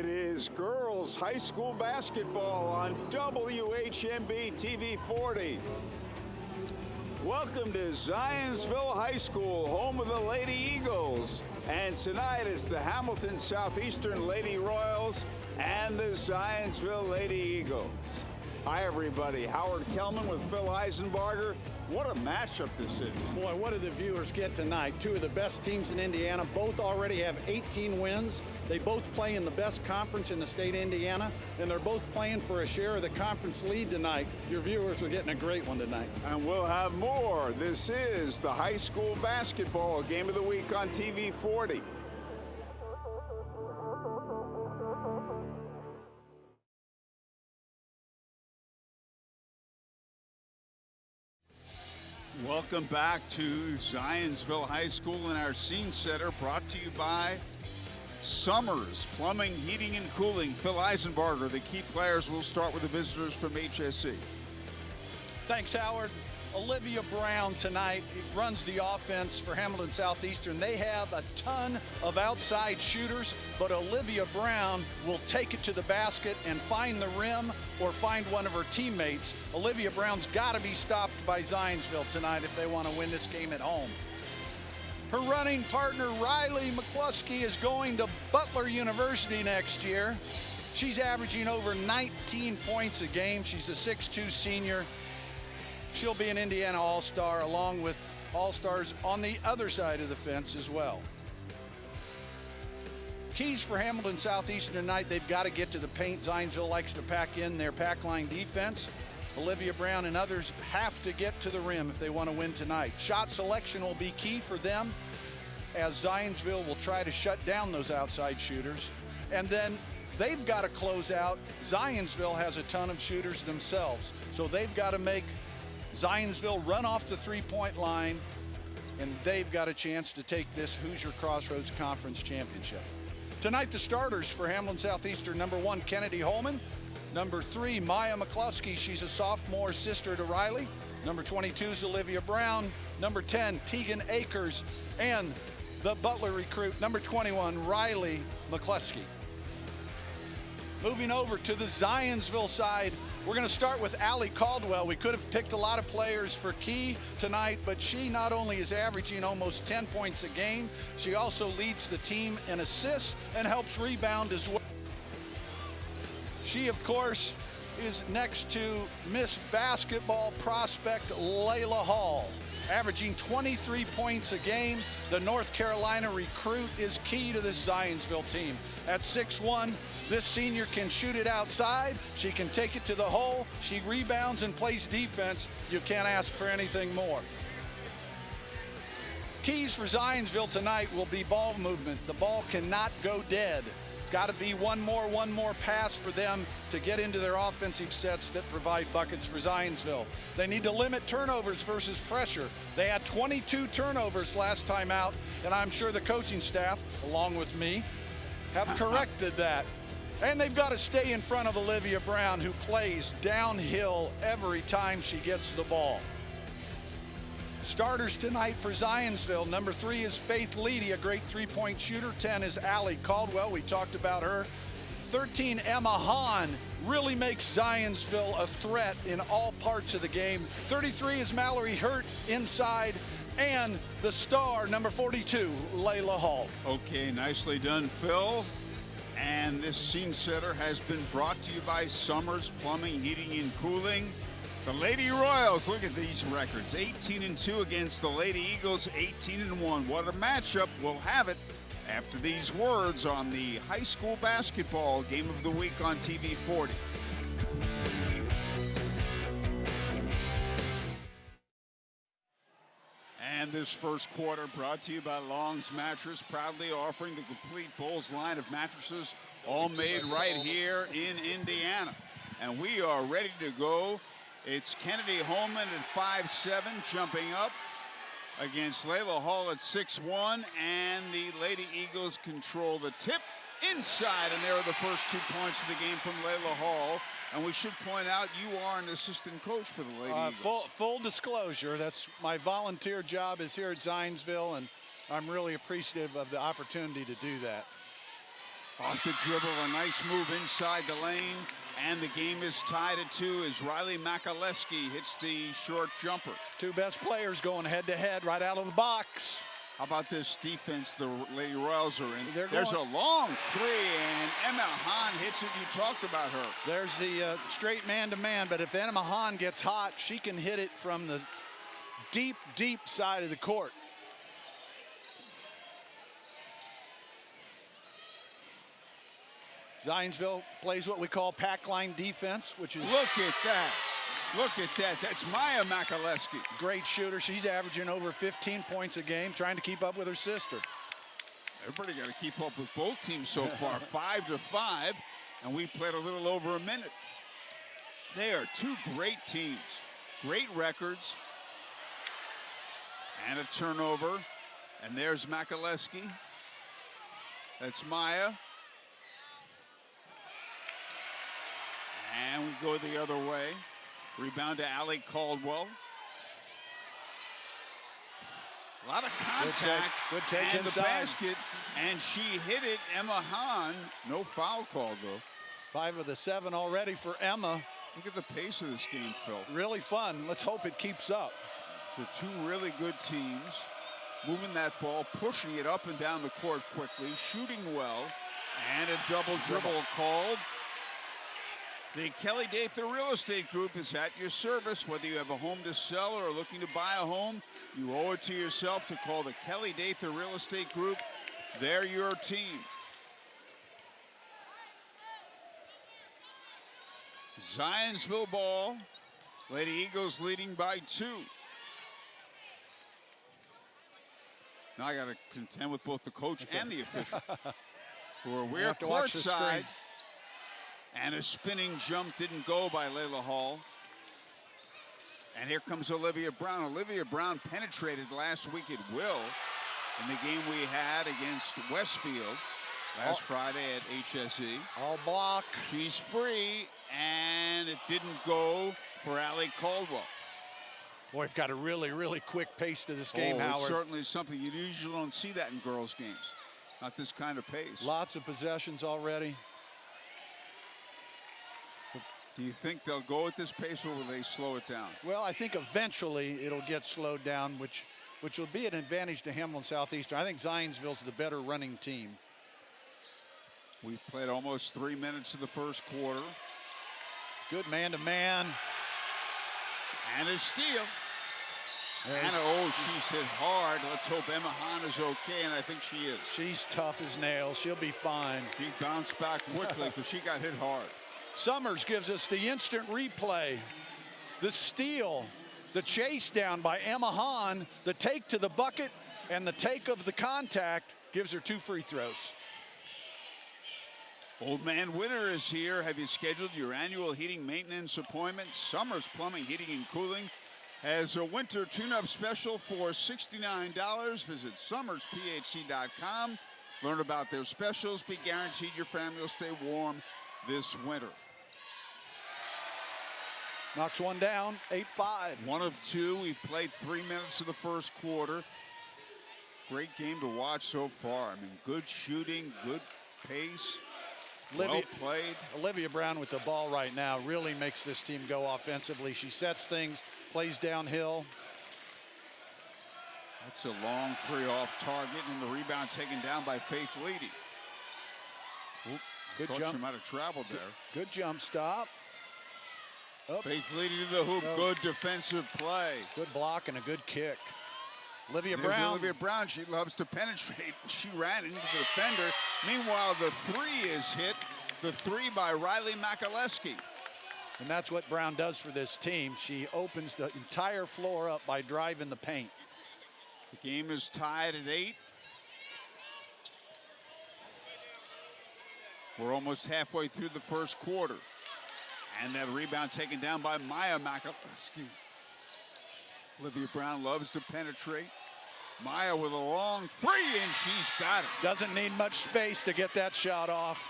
It is girls high school basketball on WHMB TV 40. Welcome to Zionsville High School, home of the Lady Eagles. And tonight it's the Hamilton Southeastern Lady Royals and the Zionsville Lady Eagles. Hi, everybody. Howard Kelman with Phil Eisenbarger. What a matchup this is. Boy, what did the viewers get tonight? Two of the best teams in Indiana. Both already have 18 wins. They both play in the best conference in the state of Indiana, and they're both playing for a share of the conference lead tonight. Your viewers are getting a great one tonight. And we'll have more. This is the high school basketball game of the week on TV 40. Welcome back to Zionsville High School in our Scene Center, brought to you by Summers Plumbing, Heating, and Cooling. Phil Eisenbarger, the key players. We'll start with the visitors from HSE. Thanks, Howard. Olivia Brown tonight runs the offense for Hamilton Southeastern. They have a ton of outside shooters, but Olivia Brown will take it to the basket and find the rim or find one of her teammates. Olivia Brown's got to be stopped by Zionsville tonight if they want to win this game at home. Her running partner, Riley McCluskey, is going to Butler University next year. She's averaging over 19 points a game. She's a 6'2" senior. She'll be an Indiana All-Star along with All-Stars on the other side of the fence as well. Keys for Hamilton Southeastern tonight, they've got to get to the paint. Zionsville likes to pack in their pack line defense. Olivia Brown and others have to get to the rim if they want to win tonight. Shot selection will be key for them, as Zionsville will try to shut down those outside shooters. And then they've got to close out. Zionsville has a ton of shooters themselves, so they've got to make Zionsville run off the three-point line, and they've got a chance to take this Hoosier Crossroads Conference Championship. Tonight, the starters for Hamilton Southeastern: number 1, Kennedy Holman; number 3, Maya McCluskey. She's a sophomore, sister to Riley. Number 22 is Olivia Brown. Number 10, Tegan Akers. And the Butler recruit, number 21, Riley McCluskey. Moving over to the Zionsville side, we're going to start with Allie Caldwell. We could have picked a lot of players for key tonight, but she not only is averaging almost 10 points a game, she also leads the team in assists and helps rebound as well. She, of course, is next to Miss Basketball prospect Layla Hall, averaging 23 points a game. The North Carolina recruit is key to this Zionsville team. At 6'1", this senior can shoot it outside. She can take it to the hole. She rebounds and plays defense. You can't ask for anything more. Keys for Zionsville tonight will be ball movement. The ball cannot go dead. Got to be one more pass for them to get into their offensive sets that provide buckets for Zionsville. They need to limit turnovers versus pressure. They had 22 turnovers last time out, and I'm sure the coaching staff, along with me, have corrected that. And they've got to stay in front of Olivia Brown, who plays downhill every time she gets the ball. Starters tonight for Zionsville: number 3 is Faith Leedy, a great three-point shooter. 10 is Allie Caldwell. We talked about her. 13, Emma Hahn, really makes Zionsville a threat in all parts of the game. 33 is Mallory Hurt inside. And the star, number 42, Layla Hall. Okay, nicely done, Phil. And this scene setter has been brought to you by Summers Plumbing, Heating, and Cooling. The Lady Royals, look at these records: 18-2 against the Lady Eagles, 18-1. What a matchup. We'll have it after these words on the high school basketball game of the week on TV 40. And this first quarter brought to you by Long's Mattress, proudly offering the complete Bulls line of mattresses, all made right here in Indiana. And we are ready to go. It's Kennedy Holman at 5'7", jumping up against Layla Hall at 6'1", and the Lady Eagles control the tip inside, and there are the first 2 points of the game from Layla Hall. And we should point out, you are an assistant coach for the Lady Eagles. Full disclosure, that's my volunteer job is here at Zionsville, and I'm really appreciative of the opportunity to do that. Off the dribble, a nice move inside the lane, and the game is tied at 2 as Riley Makaleski hits the short jumper. Two best players going head-to-head right out of the box. How about this defense the Lady Royals are in? There's a long three, and Emma Hahn hits it. You talked about her. There's the straight man-to-man, but if Emma Hahn gets hot, she can hit it from the deep, deep side of the court. Zionsville plays what we call pack line defense, which is... Look at that. Look at that. That's Maya Makaleski. Great shooter. She's averaging over 15 points a game, trying to keep up with her sister. Everybody got to keep up with both teams so far. 5-5, and we've played a little over a minute. They are two great teams. Great records. And a turnover. And there's Makaleski. That's Maya. And we go the other way. Rebound to Allie Caldwell. A lot of contact. Good take and inside. The basket. And she hit it. Emma Hahn. No foul called, though. 5 of the 7 already for Emma. Look at the pace of this game, Phil. Really fun. Let's hope it keeps up. The two really good teams. Moving that ball, pushing it up and down the court quickly, shooting well. And a double dribble called. The Kelly Dather Real Estate Group is at your service. Whether you have a home to sell or are looking to buy a home, you owe it to yourself to call the Kelly Dather Real Estate Group. They're your team. Zionsville ball. Lady Eagles leading by 2. Now I got to contend with both the coach and the official. We're courtside. And a spinning jump didn't go by Layla Hall. And here comes Olivia Brown. Olivia Brown penetrated last week at will in the game we had against Westfield last Friday at HSE. All block. She's free, and it didn't go for Allie Caldwell. Boy, we've got a really, really quick pace to this game, Howard. It certainly is something. You usually don't see that in girls' games. Not this kind of pace. Lots of possessions already. Do you think they'll go at this pace, or will they slow it down? Well, I think eventually it'll get slowed down, which will be an advantage to Hamilton Southeastern. I think Zionsville's the better running team. We've played almost 3 minutes of the first quarter. Good man-to-man. And a steal. She's hit hard. Let's hope Emma Hahn is okay, and I think she is. She's tough as nails. She'll be fine. She bounced back quickly because she got hit hard. Summers gives us the instant replay. The steal, the chase down by Emma Hahn, the take to the bucket, and the take of the contact gives her 2 free throws. Old Man Winter is here. Have you scheduled your annual heating maintenance appointment? Summers Plumbing, Heating, and Cooling has a winter tune-up special for $69. Visit summersphc.com. Learn about their specials. Be guaranteed your family will stay warm this winter. Knocks one down, 8-5. 1 of 2. We've played 3 minutes of the first quarter. Great game to watch so far. I mean, good shooting, good pace, well played. Olivia Brown with the ball right now really makes this team go offensively. She sets things, plays downhill. That's a long 3 off target, and the rebound taken down by Faith Leedy. Good Thought jump. She might have traveled there. Good jump stop. Oh. Faith Leedy to the hoop. Good defensive play. Good block and a good kick. Olivia There's Brown. Olivia Brown, she loves to penetrate. She ran into the defender. Meanwhile, the 3 is hit. The 3 by Riley Makaleski. And that's what Brown does for this team. She opens the entire floor up by driving the paint. The game is tied at 8. We're almost halfway through the first quarter. And that rebound taken down by Maya Makaleski. Olivia Brown loves to penetrate. Maya with a long 3, and she's got it. Doesn't need much space to get that shot off.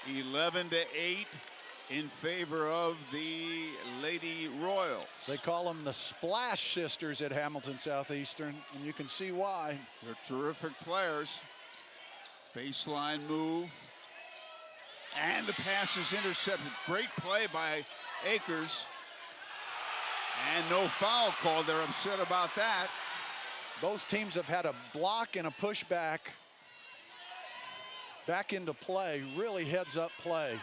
11-8 in favor of the Lady Royals. They call them the Splash Sisters at Hamilton Southeastern, and you can see why. They're terrific players. Baseline move. And the pass is intercepted. Great play by Akers. And no foul called. They're upset about that. Both teams have had a block and a pushback back into play. Really heads-up play.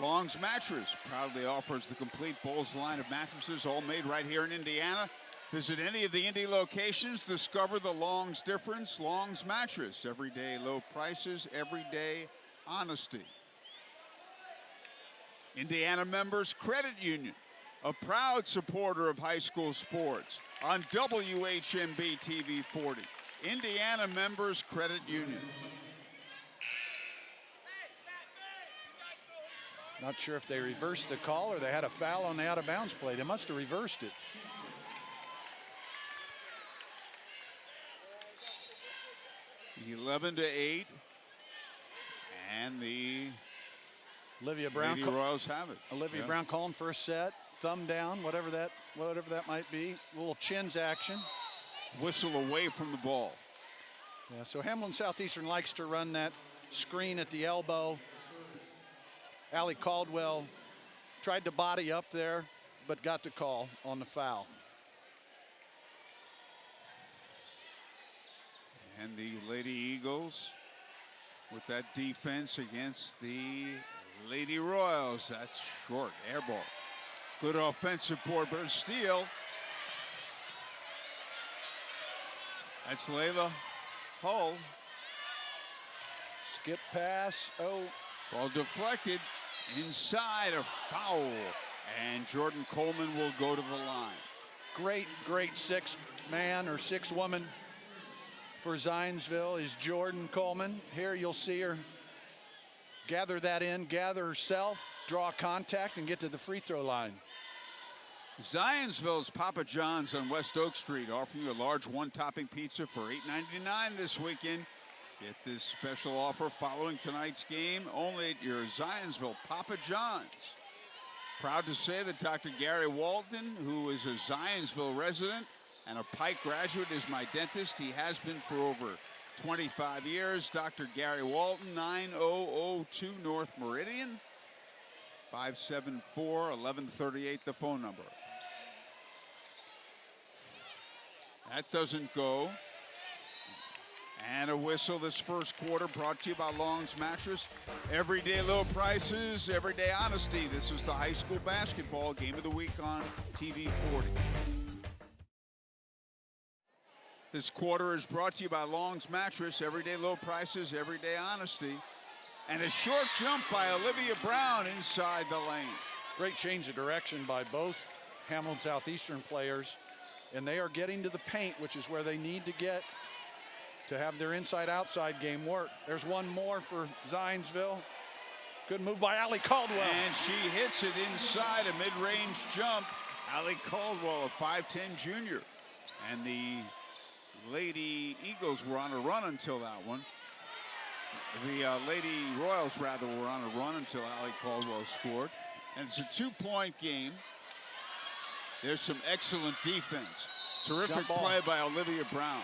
Long's Mattress proudly offers the complete Bowles line of mattresses, all made right here in Indiana. Visit any of the Indy locations. Discover the Long's difference. Long's Mattress. Everyday low prices, everyday honesty. Indiana Members Credit Union, a proud supporter of high school sports on WHMB TV 40. Indiana Members Credit Union. Not sure if they reversed the call or they had a foul on the out-of-bounds play. They must have reversed it. (11 to 8), and the Olivia Brown. Lady Royals have it. Olivia Brown calling for a set, thumb down, whatever that might be. A little chins action. Whistle away from the ball. Yeah, so Hamlin Southeastern likes to run that screen at the elbow. Allie Caldwell tried to body up there, but got the call on the foul. And the Lady Eagles with that defense against the Lady Royals. That's short, air ball. Good offensive board, but a steal. That's Layla Hull. Skip pass, Ball deflected inside, a foul. And Jordan Coleman will go to the line. Great six-man or six-woman for Zionsville is Jordan Coleman. Here you'll see her gather that in, gather herself, draw contact, and get to the free throw line. Zionsville's Papa John's on West Oak Street offering you a large one-topping pizza for $8.99 this weekend. Get this special offer following tonight's game only at your Zionsville Papa John's. Proud to say that Dr. Gary Walton, who is a Zionsville resident and a Pike graduate, is my dentist. He has been for over 25 years. Dr. Gary Walton, 9002 North Meridian, 574-1138, the phone number. That doesn't go. And a whistle this first quarter brought to you by Long's Mattress. Everyday low prices, everyday honesty. This is the high school basketball game of the week on TV 40. This quarter is brought to you by Long's Mattress. Everyday low prices, everyday honesty. And a short jump by Olivia Brown inside the lane. Great change of direction by both Hamlin Southeastern players. And they are getting to the paint, which is where they need to get to have their inside-outside game work. There's one more for Zionsville. Good move by Allie Caldwell. And she hits it inside, a mid-range jump. Allie Caldwell, a 5'10 junior. And the Lady Eagles were on a run until that one. The Lady Royals, rather, were on a run until Allie Caldwell scored. And it's a two-point game. There's some excellent defense. Terrific play by Olivia Brown.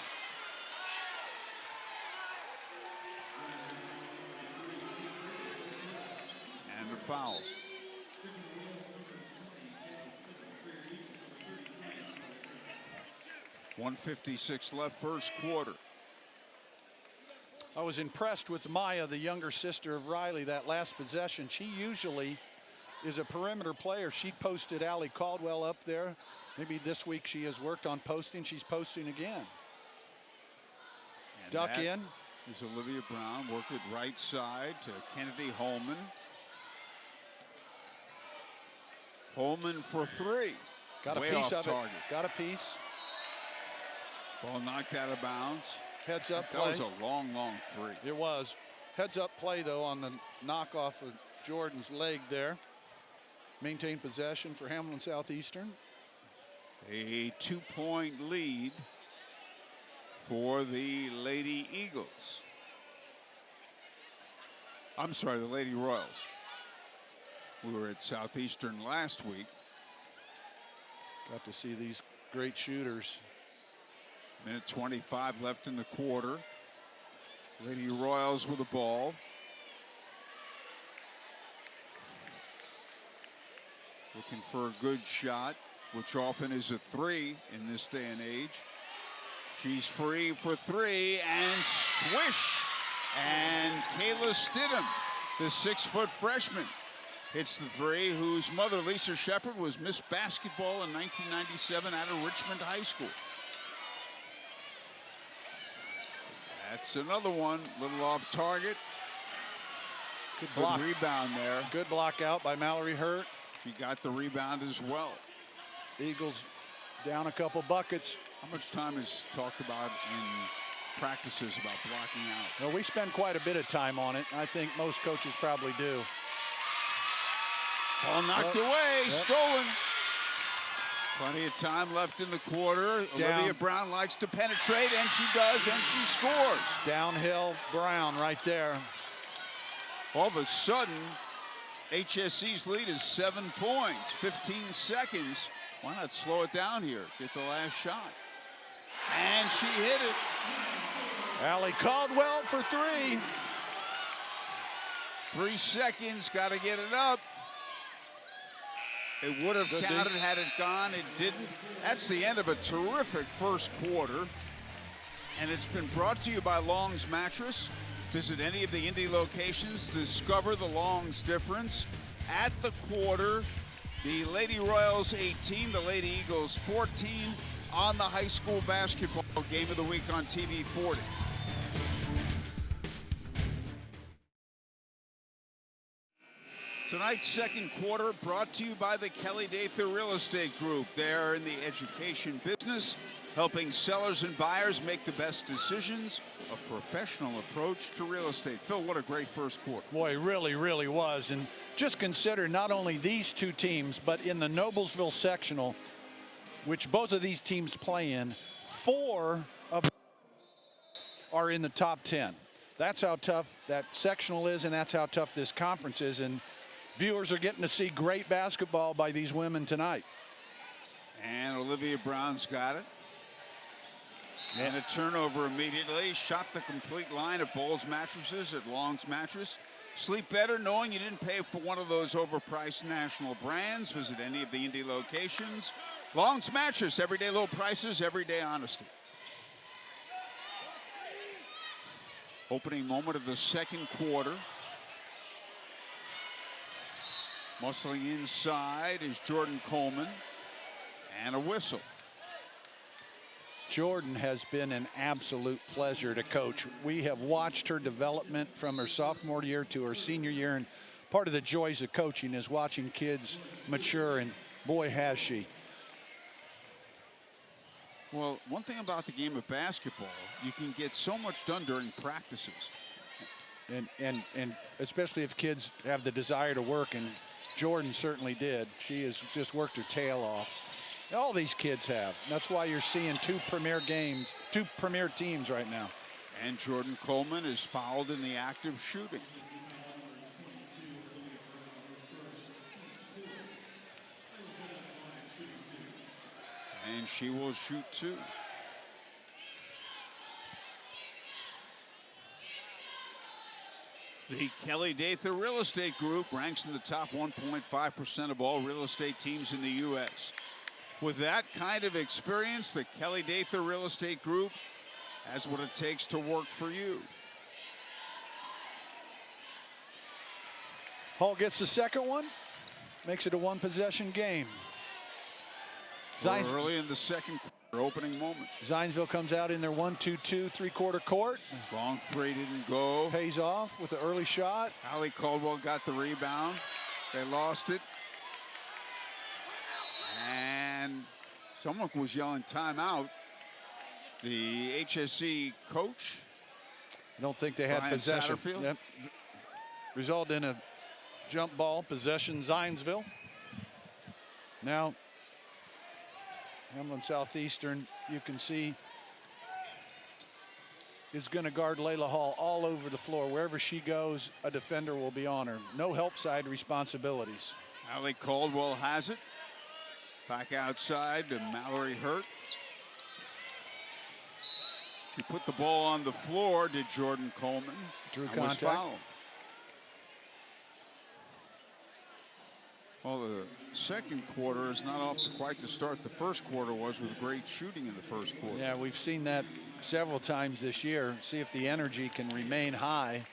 And a foul. .156 left first quarter. I was impressed with Maya, the younger sister of Riley, that last possession. She usually is a perimeter player. She posted Allie Caldwell up there. Maybe this week she has worked on posting. She's posting again. And duck in. Is Olivia Brown, work it right side to Kennedy Holman. Holman for three. Got a way piece off of target. it. Got a piece. Ball knocked out of bounds. Heads up play. That was a long, long three. It was. Heads up play, though, on the knockoff of Jordan's leg there. Maintained possession for Hamlin Southeastern. A 2-point lead for the Lady Eagles. I'm sorry, the Lady Royals. We were at Southeastern last week. Got to see these great shooters. Minute 25 left in the quarter. Lady Royals with the ball. Looking for a good shot, which often is a three in this day and age. She's free for three, and swish! And Kayla Stidham, the 6-foot freshman, hits the three, whose mother, Lisa Shepard, was Miss Basketball in 1997 out of Richmond High School. That's another one, little off target. Good block. Good rebound there. Good block out by Mallory Hurt. She got the rebound as well. Eagles down a couple buckets. How much time is talked about in practices about blocking out? Well, we spend quite a bit of time on it. I think most coaches probably do. Ball knocked away, stolen. Plenty of time left in the quarter. Down. Olivia Brown likes to penetrate, and she does, and she scores. Downhill Brown right there. All of a sudden, HSE's lead is 7 points, 15 seconds. Why not slow it down here? Get the last shot. And she hit it. Allie Caldwell for three. 3 seconds, got to get it up. It would have counted had it gone. It didn't. That's the end of a terrific first quarter. And it's been brought to you by Long's Mattress. Visit any of the Indy locations. Discover the Long's difference. At the quarter, the Lady Royals 18, the Lady Eagles 14 on the high school basketball game of the week on TV 40. Tonight's second quarter brought to you by the Kelly Dather Real Estate Group. They're in the education business, helping sellers and buyers make the best decisions. A professional approach to real estate. Phil, what a great first quarter. Boy, it really, really was. And just consider not only these two teams, but in the Noblesville sectional, which both of these teams play in, 4 of them are in the top 10. That's how tough that sectional is, and that's how tough this conference is. And viewers are getting to see great basketball by these women tonight. And Olivia Brown's got it. And a turnover immediately. Shot the complete line of Bowles mattresses at Long's Mattress. Sleep better knowing you didn't pay for one of those overpriced national brands. Visit any of the Indy locations. Long's Mattress, everyday low prices, everyday honesty. Opening moment of the second quarter. Muscling inside is Jordan Coleman, and a whistle. Jordan has been an absolute pleasure to coach. We have watched her development from her sophomore year to her senior year, and part of the joys of coaching is watching kids mature, and boy, has she. Well, one thing about the game of basketball, you can get so much done during practices. And especially if kids have the desire to work, and Jordan certainly did. She has just worked her tail off. All these kids have. That's why you're seeing 2 premier games, 2 premier teams right now. And Jordan Coleman is fouled in the act of shooting. And she will shoot 2. The Kelly Dather Real Estate Group ranks in the top 1.5% of all real estate teams in the U.S. With that kind of experience, the Kelly Dather Real Estate Group has what it takes to work for you. Hall gets the second one, makes it a 1-possession game. We're early in the second quarter, opening moment. Zionsville comes out in their 1-2-2 3-quarter court. Long 3 didn't go. Pays off with an early shot. Allie Caldwell got the rebound. They lost it. And someone was yelling timeout. The HSE coach. I don't think they had Brian possession. Satterfield. Yep. Result in a jump ball, possession, Zionsville. Now, Hamlin Southeastern, you can see, is going to guard Layla Hall all over the floor. Wherever she goes, a defender will be on her. No help side responsibilities. Allie Caldwell has it. Back outside to Mallory Hurt. He put the ball on the floor, did Jordan Coleman. Drew and contact. was fouled. Well, the second quarter is not off to quite the start the first quarter was, with great shooting in the first quarter. Yeah, we've seen that several times this year. See if the energy can remain high.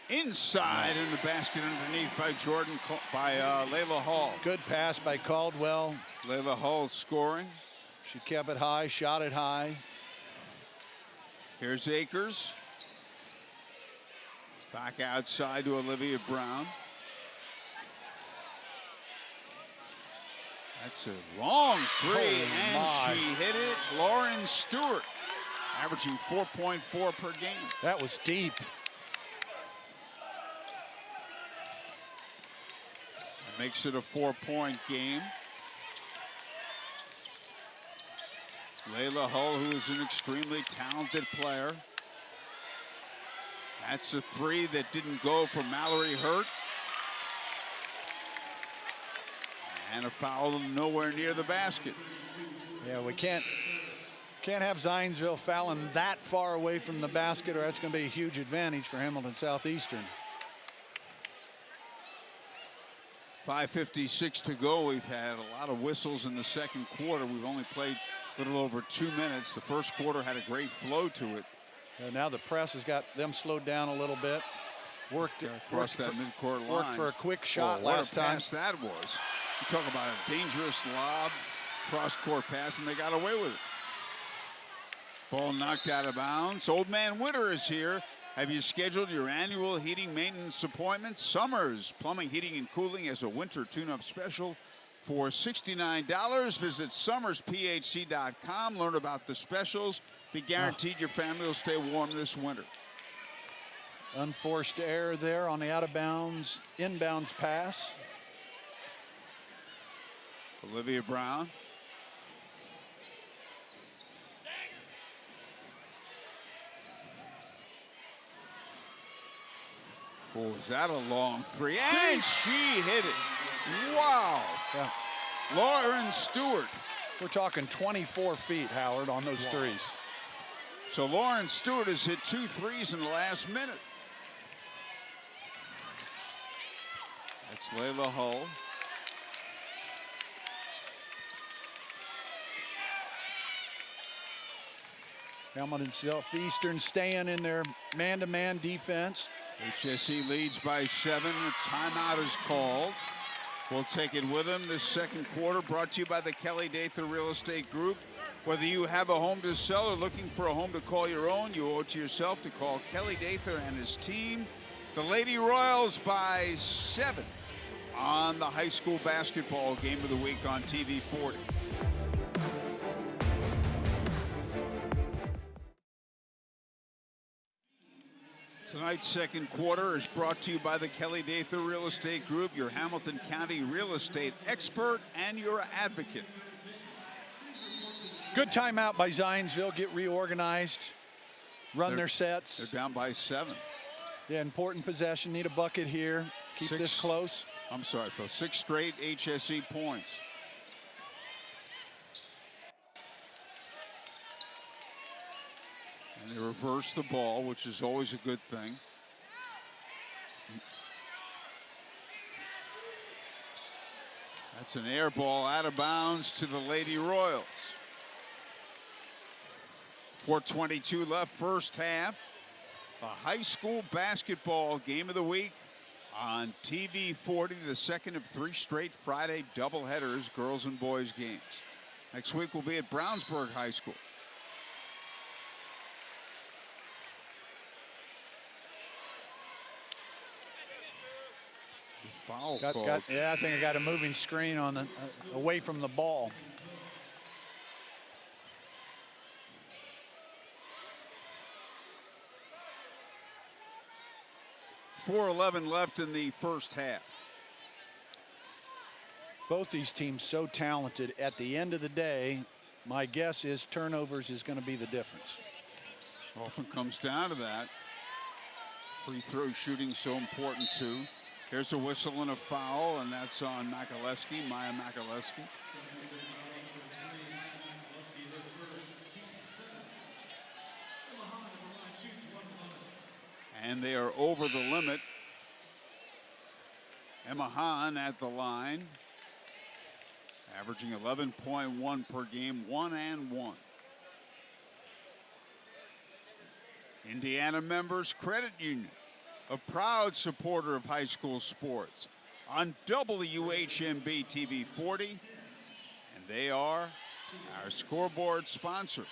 Inside in the basket underneath by Layla Hall. Good pass by Caldwell. Layla Hall scoring. She kept it high, shot it high. Here's Akers. Back outside to Olivia Brown. That's a long three, and she hit it. Lauren Stewart, averaging 4.4 per game. That was deep. That makes it a 4-point game. Layla Hull, who is an extremely talented player. That's a three that didn't go for Mallory Hurt. And a foul nowhere near the basket. Yeah, we can't have Zionsville fouling that far away from the basket, or that's going to be a huge advantage for Hamilton Southeastern. 5:56 to go. We've had a lot of whistles in the second quarter. We've only played a little over 2 minutes. The first quarter had a great flow to it. Now the press has got them slowed down a little bit. Worked across that midcourt line. Worked for a quick shot last time. What a pass that was. You talk about a dangerous lob, cross-court pass, and they got away with it. Ball knocked out of bounds. Old Man Witter is here. Have you scheduled your annual heating maintenance appointment? Summers Plumbing, Heating, and Cooling has a winter tune-up special for $69. Visit summersphc.com. Learn about the specials. Be guaranteed your family will stay warm this winter. Unforced error there on the out-of-bounds, inbounds pass. Olivia Brown. Oh, is that a long three? And she hit it. Wow. Yeah. Lauren Stewart. We're talking 24 feet, Howard, on those threes. So Lauren Stewart has hit 2 threes in the last minute. That's Layla Hull. Hamilton Southeastern staying in their man-to-man defense. HSE leads by 7. A timeout is called. We'll take it with them this second quarter, brought to you by the Kelly Dather Real Estate Group. Whether you have a home to sell or looking for a home to call your own, you owe it to yourself to call Kelly Dather and his team. The Lady Royals by 7 on the high school basketball game of the week on TV 40. Tonight's second quarter is brought to you by the Kelly Dather Real Estate Group, your Hamilton County real estate expert and your advocate. Good timeout by Zionsville. Get reorganized, run their sets. They're down by 7. Yeah, important possession. Need a bucket here. Keep this close. I'm sorry, Phil. 6 straight HSE points. And they reverse the ball, which is always a good thing. That's an air ball out of bounds to the Lady Royals. 4:22 left, first half. A high school basketball game of the week on TV 40, the second of 3 straight Friday doubleheaders, girls and boys games. Next week we'll be at Brownsburg High School. Foul call. Yeah, I think I got a moving screen on the away from the ball. .411 left in the first half. Both these teams so talented. At the end of the day, my guess is turnovers is going to be the difference. Often comes down to that. Free throw shooting so important too. Here's a whistle and a foul, and that's on Makaleski, Maya Makaleski. And they are over the limit. Emma Hahn at the line, averaging 11.1 per game, 1-1. Indiana Members Credit Union, a proud supporter of high school sports on WHMB TV 40, and they are our scoreboard sponsor.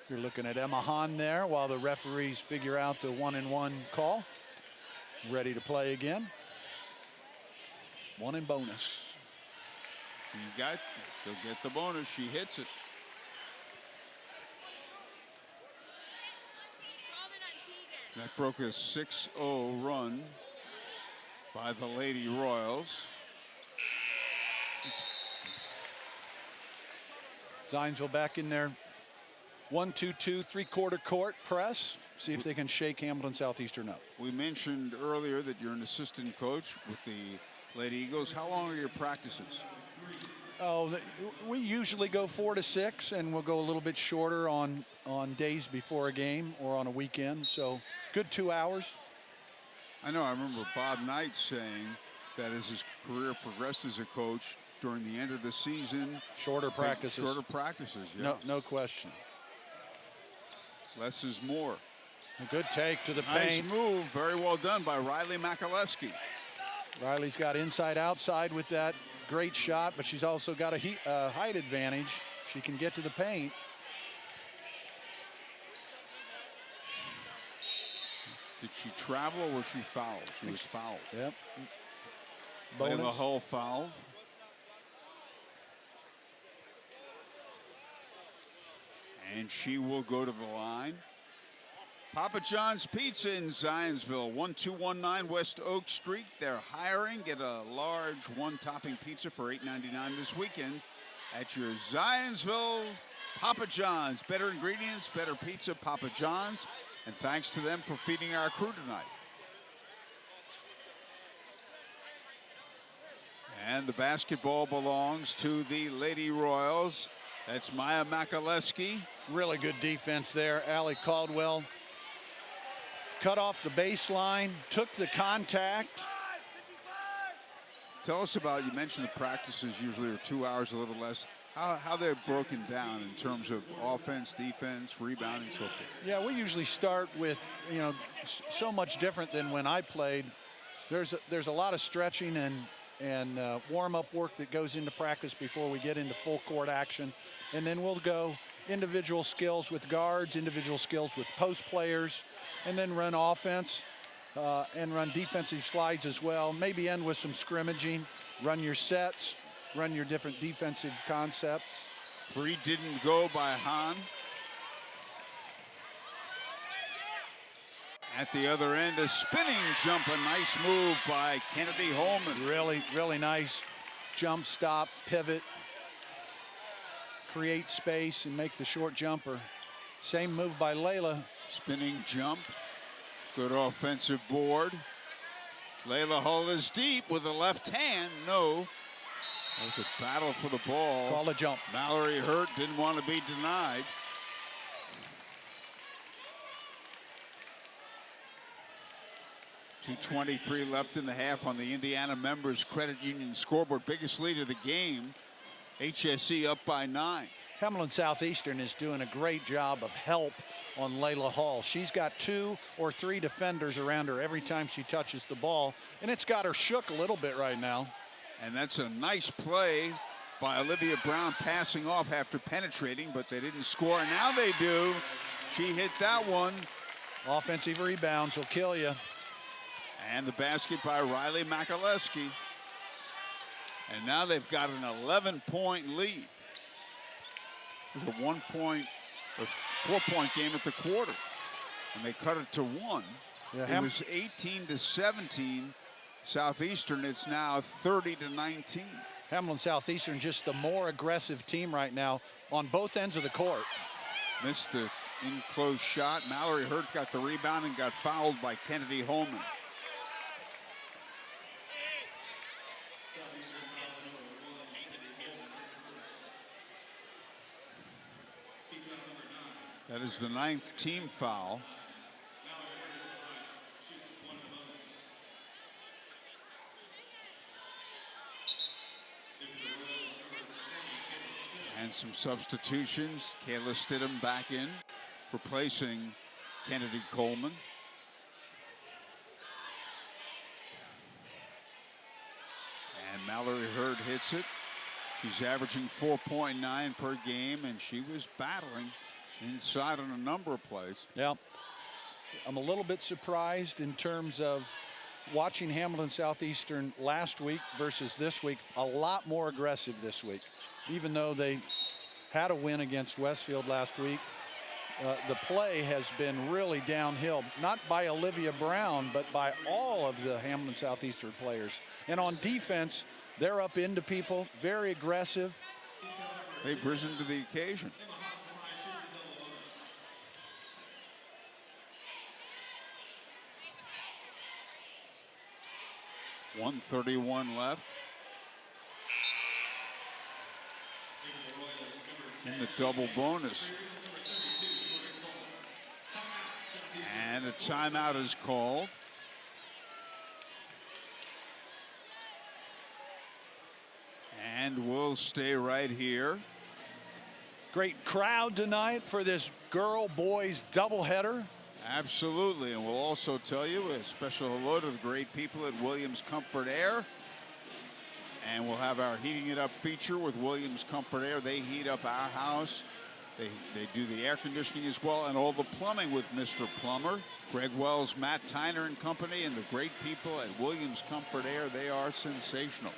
You're looking at Emma Hahn there while the referees figure out the 1-1 call. Ready to play again. 1 in bonus. She'll get the bonus. She hits it. That broke a 6-0 run by the Lady Royals. Zionsville back in there. 1-2-2, 3/4 court press. See if they can shake Hamilton Southeastern up. We mentioned earlier that you're an assistant coach with the Lady Eagles. How long are your practices? Oh, we usually go 4 to 6, and we'll go a little bit shorter on days before a game or on a weekend. So good 2 hours. I know. I remember Bob Knight saying that as his career progressed as a coach, during the end of the season, shorter practices. Shorter practices. Yeah. No question. Less is more. A good take to the paint. paint. Nice move. Very well done by Riley Makaleski. Riley's got inside outside with that great shot, but she's also got a height advantage. She can get to the paint. Did she travel or was she fouled? She was fouled. Yep. Layla Hull fouled. And she will go to the line. Papa John's Pizza in Zionsville, 1219 West Oak Street. They're hiring. Get a large one-topping pizza for $8.99 this weekend at your Zionsville Papa John's. Better ingredients, better pizza, Papa John's. And thanks to them for feeding our crew tonight. And the basketball belongs to the Lady Royals. That's Maya Makaleski. Really good defense there. Allie Caldwell cut off the baseline, took the contact. Tell us about, you mentioned the practices usually are 2 hours, a little less. How they're broken down in terms of offense, defense, rebounding, so forth. Yeah, we usually start with, so much different than when I played. There's a lot of stretching and warm-up work that goes into practice before we get into full court action. And then we'll go individual skills with guards, individual skills with post players, and then run offense and run defensive slides as well. Maybe end with some scrimmaging, run your sets, run your different defensive concepts. 3 didn't go by Hahn. At the other end, a spinning jump, a nice move by Kennedy Holman. Really, really nice jump, stop, pivot, create space and make the short jumper. Same move by Layla. Spinning jump, good offensive board. Layla Hull is deep with the left hand, no. That was a battle for the ball. Call a jump. Mallory Hurt didn't want to be denied. .223 left in the half on the Indiana Members Credit Union scoreboard. Biggest lead of the game. HSE up by 9. Hamilton Southeastern is doing a great job of help on Layla Hall. She's got 2 or 3 defenders around her every time she touches the ball, and it's got her shook a little bit right now. And that's a nice play by Olivia Brown, passing off after penetrating, but they didn't score. Now they do. She hit that one. Offensive rebounds will kill you. And the basket by Riley Makaleski. And now they've got an 11-point lead. It was a 4-point game at the quarter. And they cut it to 1. Yeah, it was 18-17. Southeastern, it's now 30-19. Hamilton Southeastern just the more aggressive team right now on both ends of the court. Missed the in close shot. Mallory Hurt got the rebound and got fouled by Kennedy Holman. That is the 9th team foul. And some substitutions. Kayla Stidham back in, replacing Kennedy Coleman. And Mallory Hurd hits it. She's averaging 4.9 per game, and she was battling inside on a number of plays. Yeah, I'm a little bit surprised in terms of watching Hamilton Southeastern last week versus this week. A lot more aggressive this week. Even though they had a win against Westfield last week, the play has been really downhill, not by Olivia Brown, but by all of the Hamilton Southeastern players. And on defense, they're up into people, very aggressive. They've risen to the occasion. .131 left. In the double bonus. And a timeout is called. And we'll stay right here. Great crowd tonight for this girl-boys doubleheader. Absolutely, and we'll also tell you a special hello to the great people at Williams Comfort Air. And we'll have our Heating It Up feature with Williams Comfort Air. They heat up our house. They do the air conditioning as well, and all the plumbing with Mr. Plumber. Greg Wells, Matt Tyner and company, and the great people at Williams Comfort Air. They are sensational.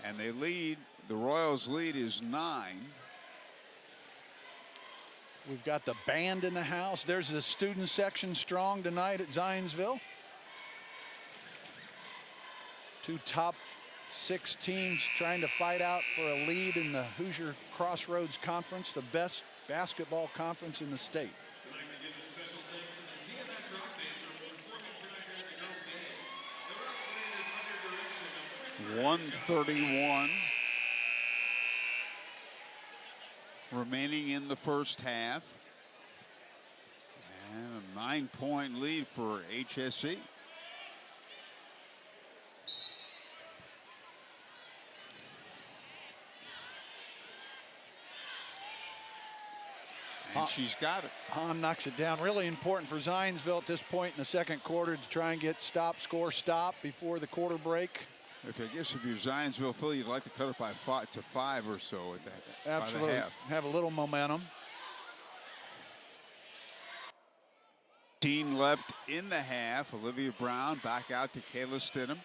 And they lead, the Royals lead is 9. We've got the band in the house. There's the student section strong tonight at Zionsville. 2 top 6 teams trying to fight out for a lead in the Hoosier Crossroads Conference, the best basketball conference in the state. We'd like to give a special thanks to the ZMS Rock Band for performing tonight here at the Girls' Game. The Rock Band is under direction of Chris 1:31 remaining in the first half. And a 9-point lead for HSE. And she's got it. Hahn knocks it down. Really important for Zionsville at this point in the second quarter to try and get stop before the quarter break. I guess if you're Zionsville, Philly, you'd like to cut it by 5 to 5 or so at that. Absolutely. By the half. Have a little momentum. 18 left in the half. Olivia Brown back out to Kayla Stidham.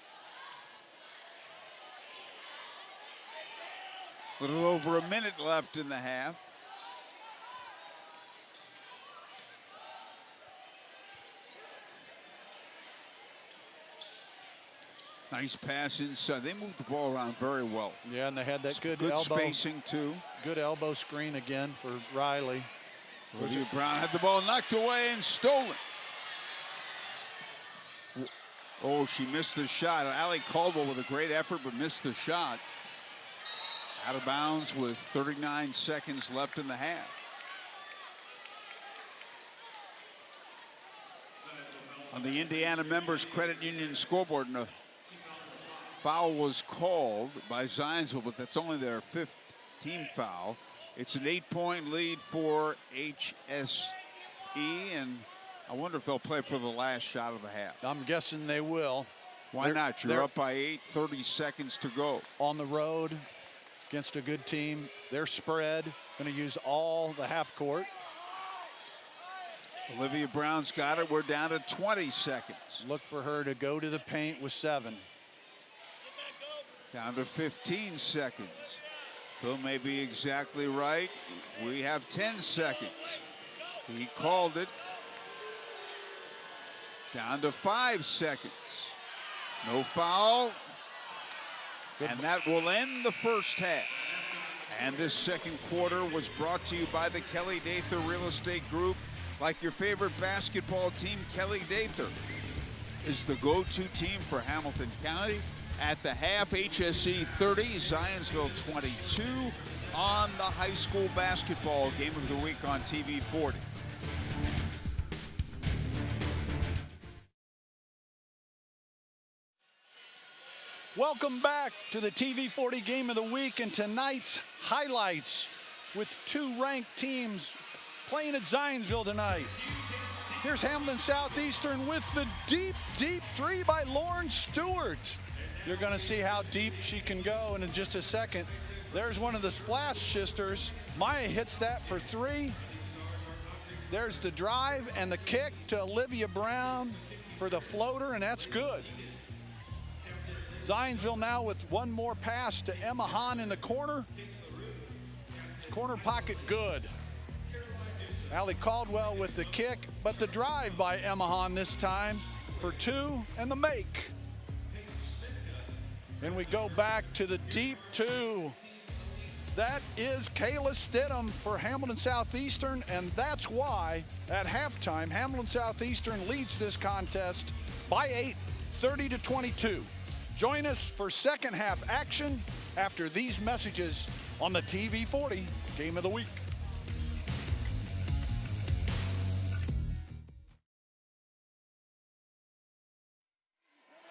A little over a minute left in the half. Nice pass inside. They moved the ball around very well. Yeah, and they had that good Good elbow, spacing too. good elbow screen again for Riley. Olivia Brown had the ball knocked away and stolen. Oh, she missed the shot. Allie Caldwell with a great effort, but missed the shot. Out of bounds with 39 seconds left in the half. On the Indiana Members Credit Union scoreboard, a foul was called by Zionsville, but that's only their 5th team foul. It's an 8-point lead for HSE, and I wonder if they'll play for the last shot of the half. I'm guessing they will. Why not? You're up by 8, 30 seconds to go. On the road against a good team. They're spread, going to use all the half court. Olivia Brown's got it. We're down to 20 seconds. Look for her to go to the paint with 7. Down to 15 seconds. Phil may be exactly right. We have 10 seconds. He called it. Down to 5 seconds. No foul. And that will end the first half. And this second quarter was brought to you by the Kelly Dather Real Estate Group. Like your favorite basketball team, Kelly Dather is the go-to team for Hamilton County. At the half, HSE 30, Zionsville 22 on the high school basketball game of the week on TV 40. Welcome back to the TV 40 game of the week and tonight's highlights with two ranked teams playing at Zionsville tonight. Here's Hamilton Southeastern with the deep three by Lauren Stewart. You're going to see how deep she can go in just a second. There's one of the Splash sisters. Maya hits that for three. There's the drive and the kick to Olivia Brown for the floater, and that's good. Zionsville now with one more pass to Emma Hahn in the corner. Corner pocket good. Allie Caldwell with the kick, but the drive by Emma Hahn this time for two and the make. And we go back to the deep two. That is Kayla Stidham for Hamilton Southeastern, and that's why at halftime Hamilton Southeastern leads this contest by 8, 30-22. Join us for second half action after these messages on the TV 40 Game of the Week.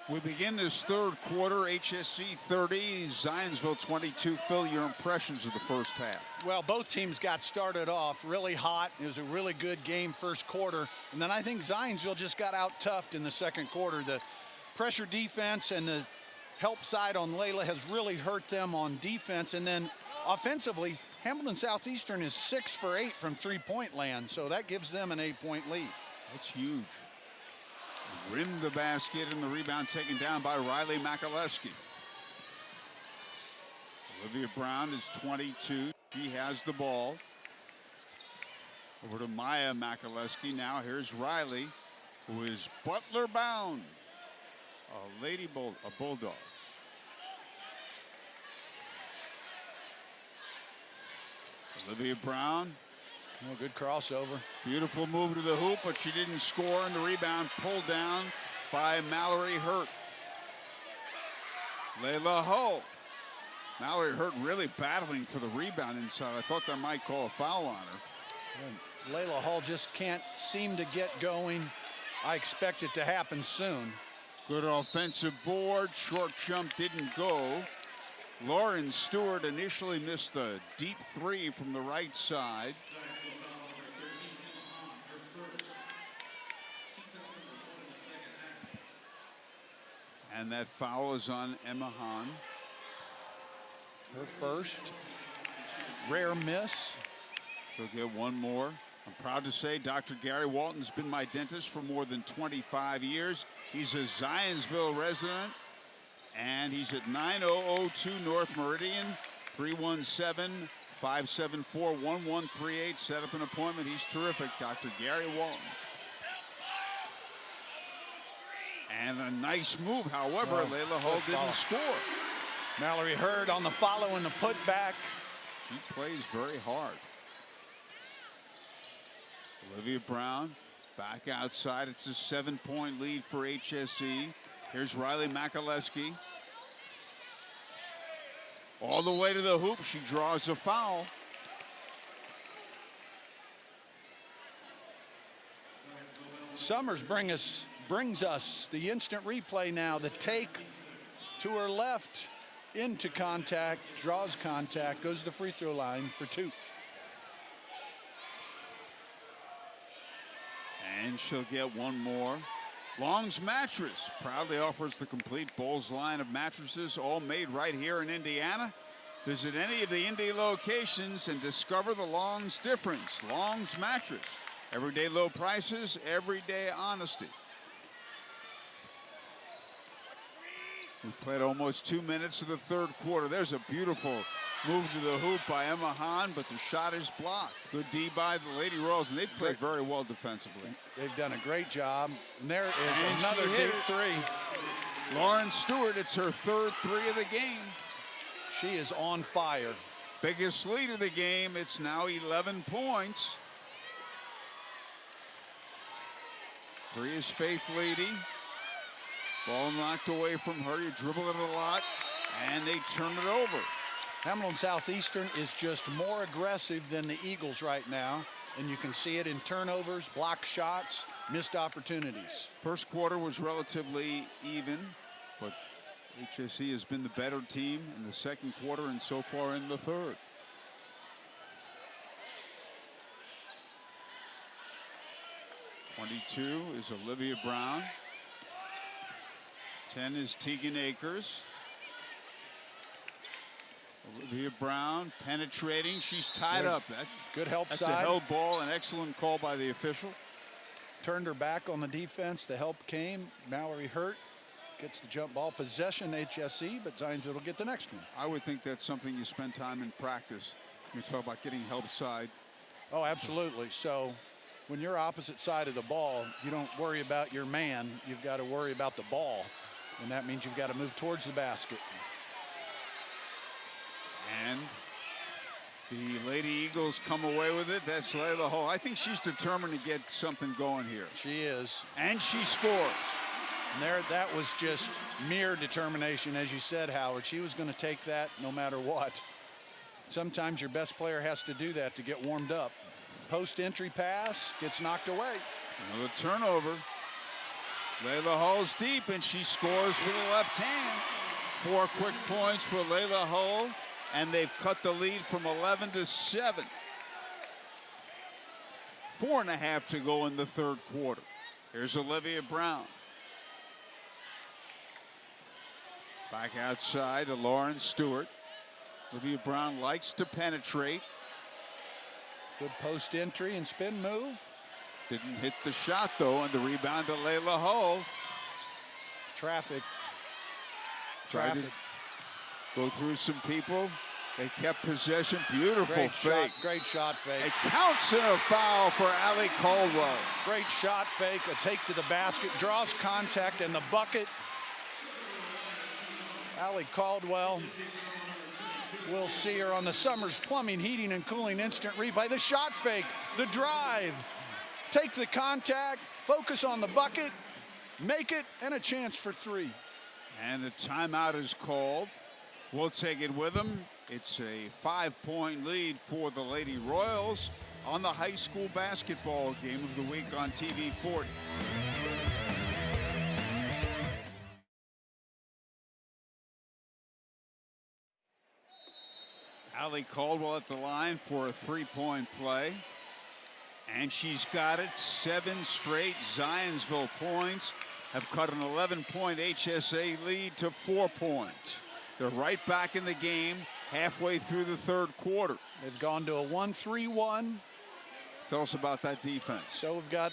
We begin this third quarter, HSE 30, Zionsville 22. Phil, your impressions of the first half? Well, both teams got started off really hot. It was a really good game first quarter. And then I think Zionsville just got out-toughed in the second quarter. The pressure defense and the help side on Layla has really hurt them on defense. And then offensively, Hamilton Southeastern is 6 for 8 from three-point land. So that gives them an 8-point lead. That's huge. Rimmed the basket and the rebound taken down by Riley Makaleski. Olivia Brown is 22. She has the ball. Over to Maya Makaleski. Now here's Riley, who is Butler bound. A bulldog. Olivia Brown. Oh, good crossover. Beautiful move to the hoop, but she didn't score, and the rebound pulled down by Mallory Hurt. Layla Ho. Mallory Hurt really battling for the rebound inside. I thought that might call a foul on her. And Layla Hall just can't seem to get going. I expect it to happen soon. Good offensive board. Short jump didn't go. Lauren Stewart initially missed the deep three from the right side. And that foul is on Emma Hahn. Her first. Rare miss. She'll get one more. I'm proud to say Dr. Gary Walton's been my dentist for more than 25 years. He's a Zionsville resident, and he's at 9002 North Meridian, 317-574-1138. Set up an appointment. He's terrific, Dr. Gary Walton. And a nice move, however, Layla Hull didn't score. Mallory Hurd on the follow and the putback. She plays very hard. Olivia Brown back outside. It's a 7-point lead for HSE. Here's Riley Makaleski. All the way to the hoop. She draws a foul. Summers brings us the instant replay now. The take to her left into contact, draws contact, goes to the free throw line for two. And she'll get one more. Long's Mattress proudly offers the complete Bowles line of mattresses, all made right here in Indiana. Visit any of the Indy locations and discover the Long's difference. Long's Mattress. Everyday low prices, everyday honesty. We've played almost 2 minutes of the third quarter. There's a beautiful move to the hoop by Emma Hahn, but the shot is blocked. Good D by the Lady Royals, and they've played very well defensively. They've done a great job. And there is another deep deep three. Lauren Stewart, it's her third three of the game. She is on fire. biggest lead of the game. It's now 11 points. 3 is Faith Lady. Ball knocked away from her. You dribble it a lot, and they turn it over. Hamilton Southeastern is just more aggressive than the Eagles right now, and you can see it in turnovers, block shots, missed opportunities. First quarter was relatively even, but HSE has been the better team in the second quarter and so far in the third. .22 is Olivia Brown. 10 is Tegan Akers. Olivia Brown penetrating. She's tied up. That's good help that's side. That's a held ball. An excellent call by the official. Turned her back on the defense. The help came. Mallory Hurt gets the jump ball. Possession HSE, but Zionsville will get the next one. I would think that's something you spend time in practice. You talk about getting help side. Oh, absolutely. So when you're opposite side of the ball, you don't worry about your man. You've got to worry about the ball. And that means you've got to move towards the basket. And the Lady Eagles come away with it. That's Layla Hull. I think she's determined to get something going here. She is. And she scores. And there, that was just mere determination, as you said, Howard. She was going to take that no matter what. Sometimes your best player has to do that to get warmed up. Post entry pass gets knocked away. Another turnover. Layla Hull's deep, and she scores with the left hand. 4 quick points for Layla Hull, and they've cut the lead from 11 to 7. 4.5 to go in the third quarter. Here's Olivia Brown. Back outside to Lauren Stewart. Olivia Brown likes to penetrate. Good post entry and spin move. Didn't hit the shot, though, and the rebound to Layla Hull. Traffic. Tried to go through some people. They kept possession. Beautiful fake. Great shot fake. It counts in a foul for Allie Caldwell. Great shot fake, a take to the basket, draws contact, and the bucket. Allie Caldwell. We'll see her on the Summers Plumbing, Heating, and Cooling instant replay. The shot fake, the drive. Take the contact, focus on the bucket, make it, and a chance for 3. And a timeout is called. We'll take it with them. It's a 5-point lead for the Lady Royals on the high school basketball game of the week on TV 40. Allie Caldwell at the line for a 3-point play. And she's got it. 7 straight Zionsville points have cut an 11-point HSA lead to 4 points. They're right back in the game halfway through the third quarter. They've gone to a 1-3-1. Tell us about that defense. So we've got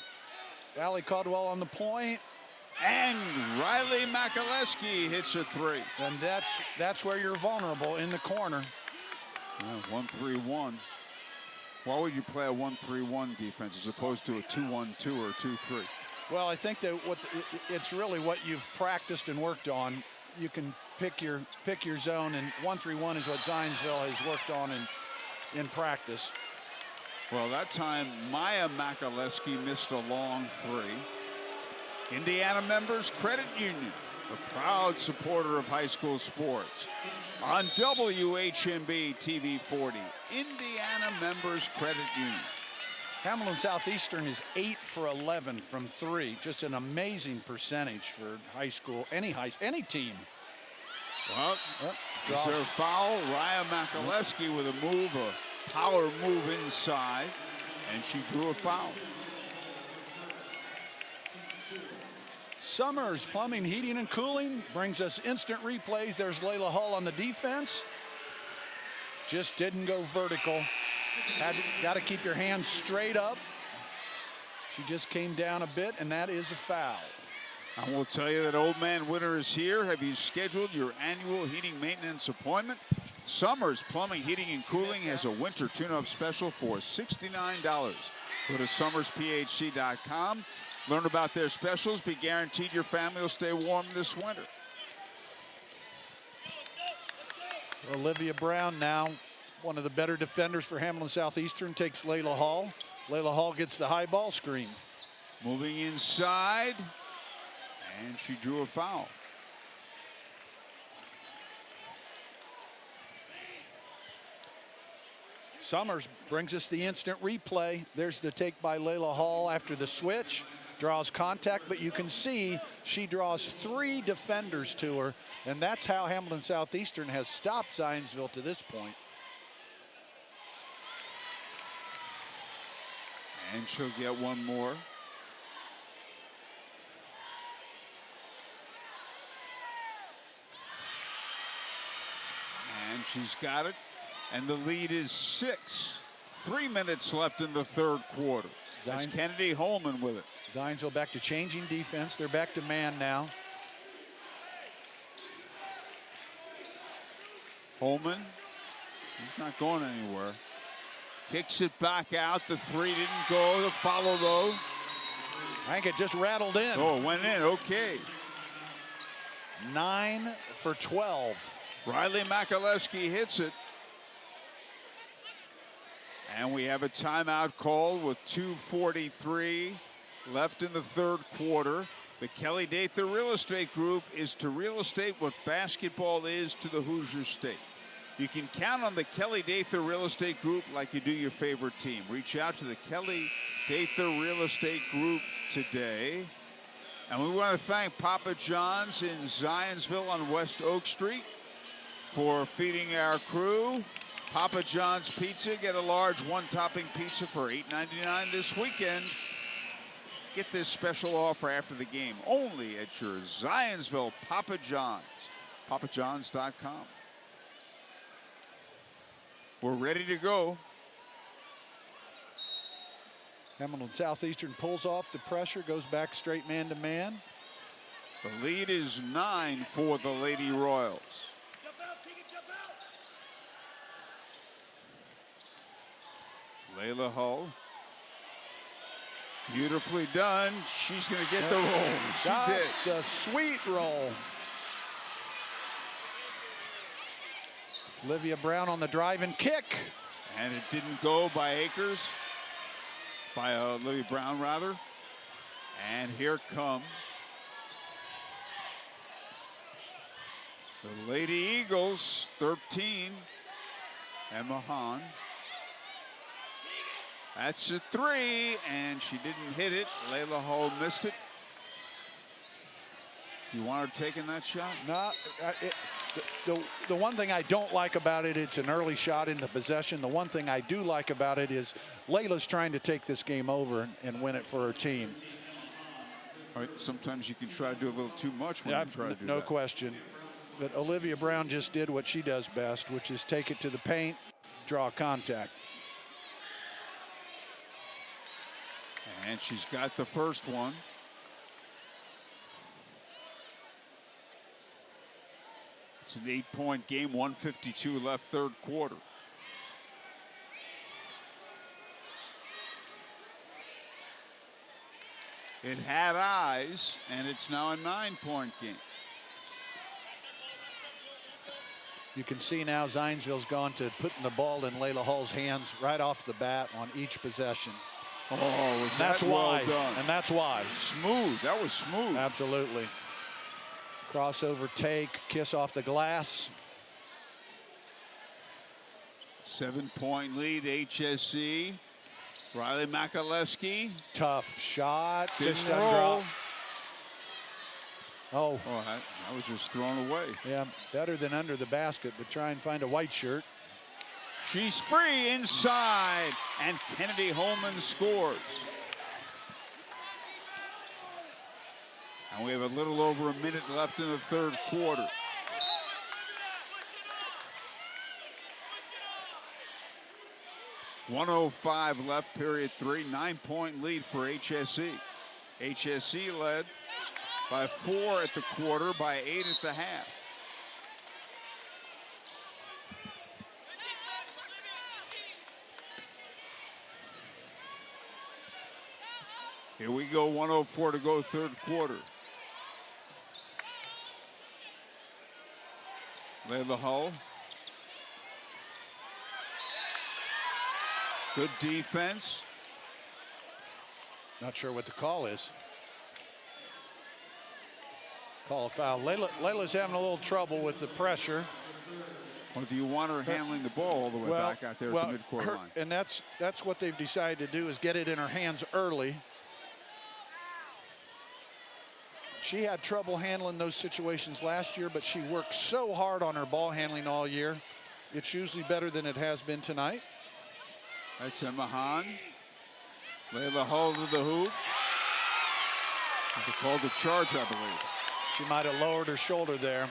Allie Caldwell on the point. And Riley Makaleski hits a 3. And that's where you're vulnerable, in the corner. 1-3-1. Why would you play a 1-3-1 defense as opposed to a 2-1-2 or 2-3? Well, I think that it's really what you've practiced and worked on. You can pick your zone, and 1-3-1 is what Zionsville has worked on in practice. Well, that time Maya Makaleski missed a long 3. Indiana Members Credit Union, a proud supporter of high school sports. On WHMB TV 40, Indiana Members Credit Union. Hamilton Southeastern is 8 for 11 from 3. Just an amazing percentage for high school, any team. Well, is there a foul? Raya Makaleski with a move, a power move inside, and she drew a foul. Summers Plumbing, Heating, and Cooling brings us instant replays. There's Layla Hull on the defense. Just didn't go vertical. Got to keep your hands straight up. She just came down a bit, and that is a foul. I will tell you that Old Man Winter is here. Have you scheduled your annual heating maintenance appointment? Summers Plumbing, Heating, and Cooling has a winter tune-up special for $69. Go to summersphc.com. Learn about their specials. Be guaranteed your family will stay warm this winter. Olivia Brown now one of the better defenders for Hamilton Southeastern, takes Layla Hall. Layla Hall gets the high ball screen. Moving inside, and she drew a foul. Summers brings us the instant replay. There's the take by Layla Hall after the switch. Draws contact, but you can see she draws 3 defenders to her, and that's how Hamilton Southeastern has stopped Zionsville to this point. And she'll get one more. And she's got it. And the lead is 6. 3 minutes left in the third quarter. That's Kennedy Holman with it. Zionsville back to changing defense. They're back to man now. Holman, he's not going anywhere. Kicks it back out. The 3 didn't go. The follow, though. I think it just rattled in. Oh, it went in. Okay. 9 for 12. Riley Makaleski hits it. And we have a timeout call with 2:43 left in the third quarter. The Kelly Dather Real Estate Group is to real estate what basketball is to the Hoosier State. You can count on the Kelly Dather Real Estate Group like you do your favorite team. Reach out to the Kelly Dather Real Estate Group today. And we want to thank Papa John's in Zionsville on West Oak Street for feeding our crew. Papa John's Pizza, get a large one-topping pizza for $8.99 this weekend. Get this special offer after the game only at your Zionsville Papa John's, papajohns.com. We're ready to go. Hamilton Southeastern pulls off the pressure, goes back straight man to man. The lead is 9 for the Lady Royals. Layla Hull. Beautifully done. She's going to get the roll. She That's did. the sweet roll. Olivia Brown on the drive and kick. And it didn't go by Akers. By Olivia Brown, rather. And here come the Lady Eagles, 13. Emma Hahn. That's a 3, and she didn't hit it. Layla Hull missed it. Do you want her taking that shot? No, the one thing I don't like about it, it's an early shot in the possession. The one thing I do like about it is Layla's trying to take this game over and win it for her team. All right, sometimes you can try to do a little too much when you try to do that. No question. But Olivia Brown just did what she does best, which is take it to the paint, draw contact. And she's got the first one. It's an 8-point game, 1:52 left third quarter. It had eyes, and it's now a 9-point game. You can see now Zionsville's gone to putting the ball in Layla Hull's hands right off the bat on each possession. Oh, was that's that why. well done? And that's why. Smooth. That was smooth. Absolutely. Crossover take, kiss off the glass. 7-point lead, HSE. Riley Makaleski. Tough shot. Didn't Just roll. undrop. Oh. Oh, that was just thrown away. Yeah, better than under the basket, but try and find a white shirt. She's free inside, and Kennedy Holman scores. And we have a little over a minute left in the third quarter. .105 left, period 3. 9-point lead for HSE. HSE led by 4 at the quarter, by 8 at the half. Here we go, 1:04 to go, third quarter. Layla Hull. Good defense. Not sure what the call is. Call a foul. Layla's having a little trouble with the pressure. Or do you want her handling the ball all the way back out there at the midcourt line? And that's what they've decided to do, is get it in her hands early. She had trouble handling those situations last year, but she worked so hard on her ball handling all year. It's usually better than it has been tonight. That's Emma Hahn. Layla Hull to the hoop. They called the charge, I believe. She might have lowered her shoulder there.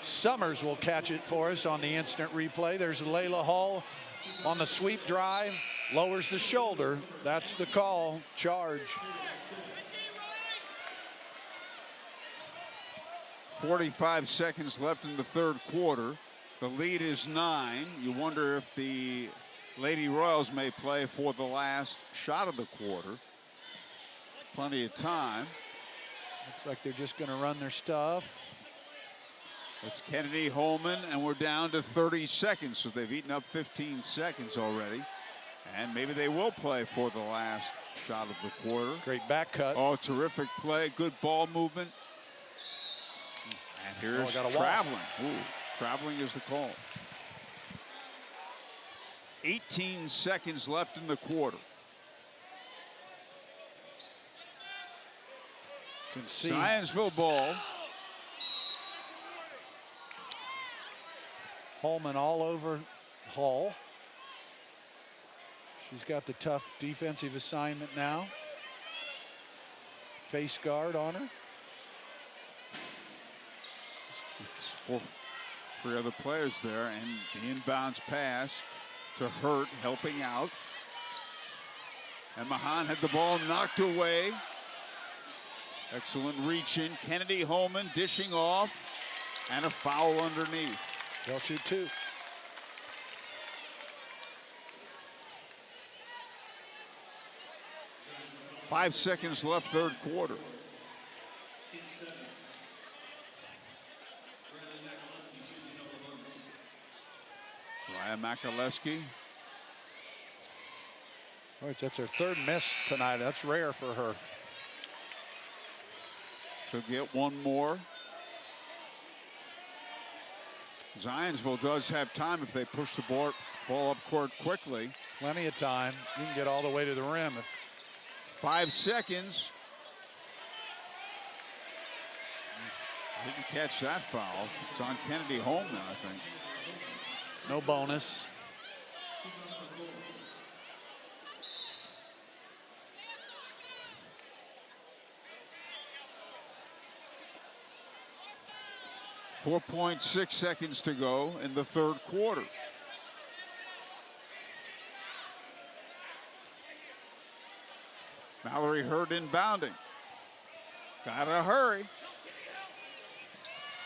Summers will catch it for us on the instant replay. There's Layla Hull on the sweep drive, lowers the shoulder. That's the call, charge. 45 seconds left in the third quarter. The lead is 9. You wonder if the Lady Royals may play for the last shot of the quarter. Plenty of time. Looks like they're just going to run their stuff. It's Kennedy Holman, and we're down to 30 seconds, so they've eaten up 15 seconds already. And maybe they will play for the last shot of the quarter. Great back cut. Oh, terrific play, good ball movement. And here's traveling. Ooh, traveling is the call. 18 seconds left in the quarter. Can see Zionsville ball. Holman all over Hall. She's got the tough defensive assignment now. Face guard on her. It's three other players there, and the inbounds pass to Hurt, helping out. And Mahan had the ball knocked away. Excellent reach in. Kennedy Holman dishing off, and a foul underneath. They'll shoot two. Five seconds left, third quarter. Ryan Makaleski. All right, that's her third miss tonight. That's rare for her. She'll get one more. Zionsville does have time if they push the ball up court quickly. Plenty of time. You can get all the way to the rim. 5 seconds. Didn't catch that foul. It's on Kennedy Holman, I think. No bonus. .6 seconds to go in the third quarter. Mallory Hurd inbounding. Gotta hurry.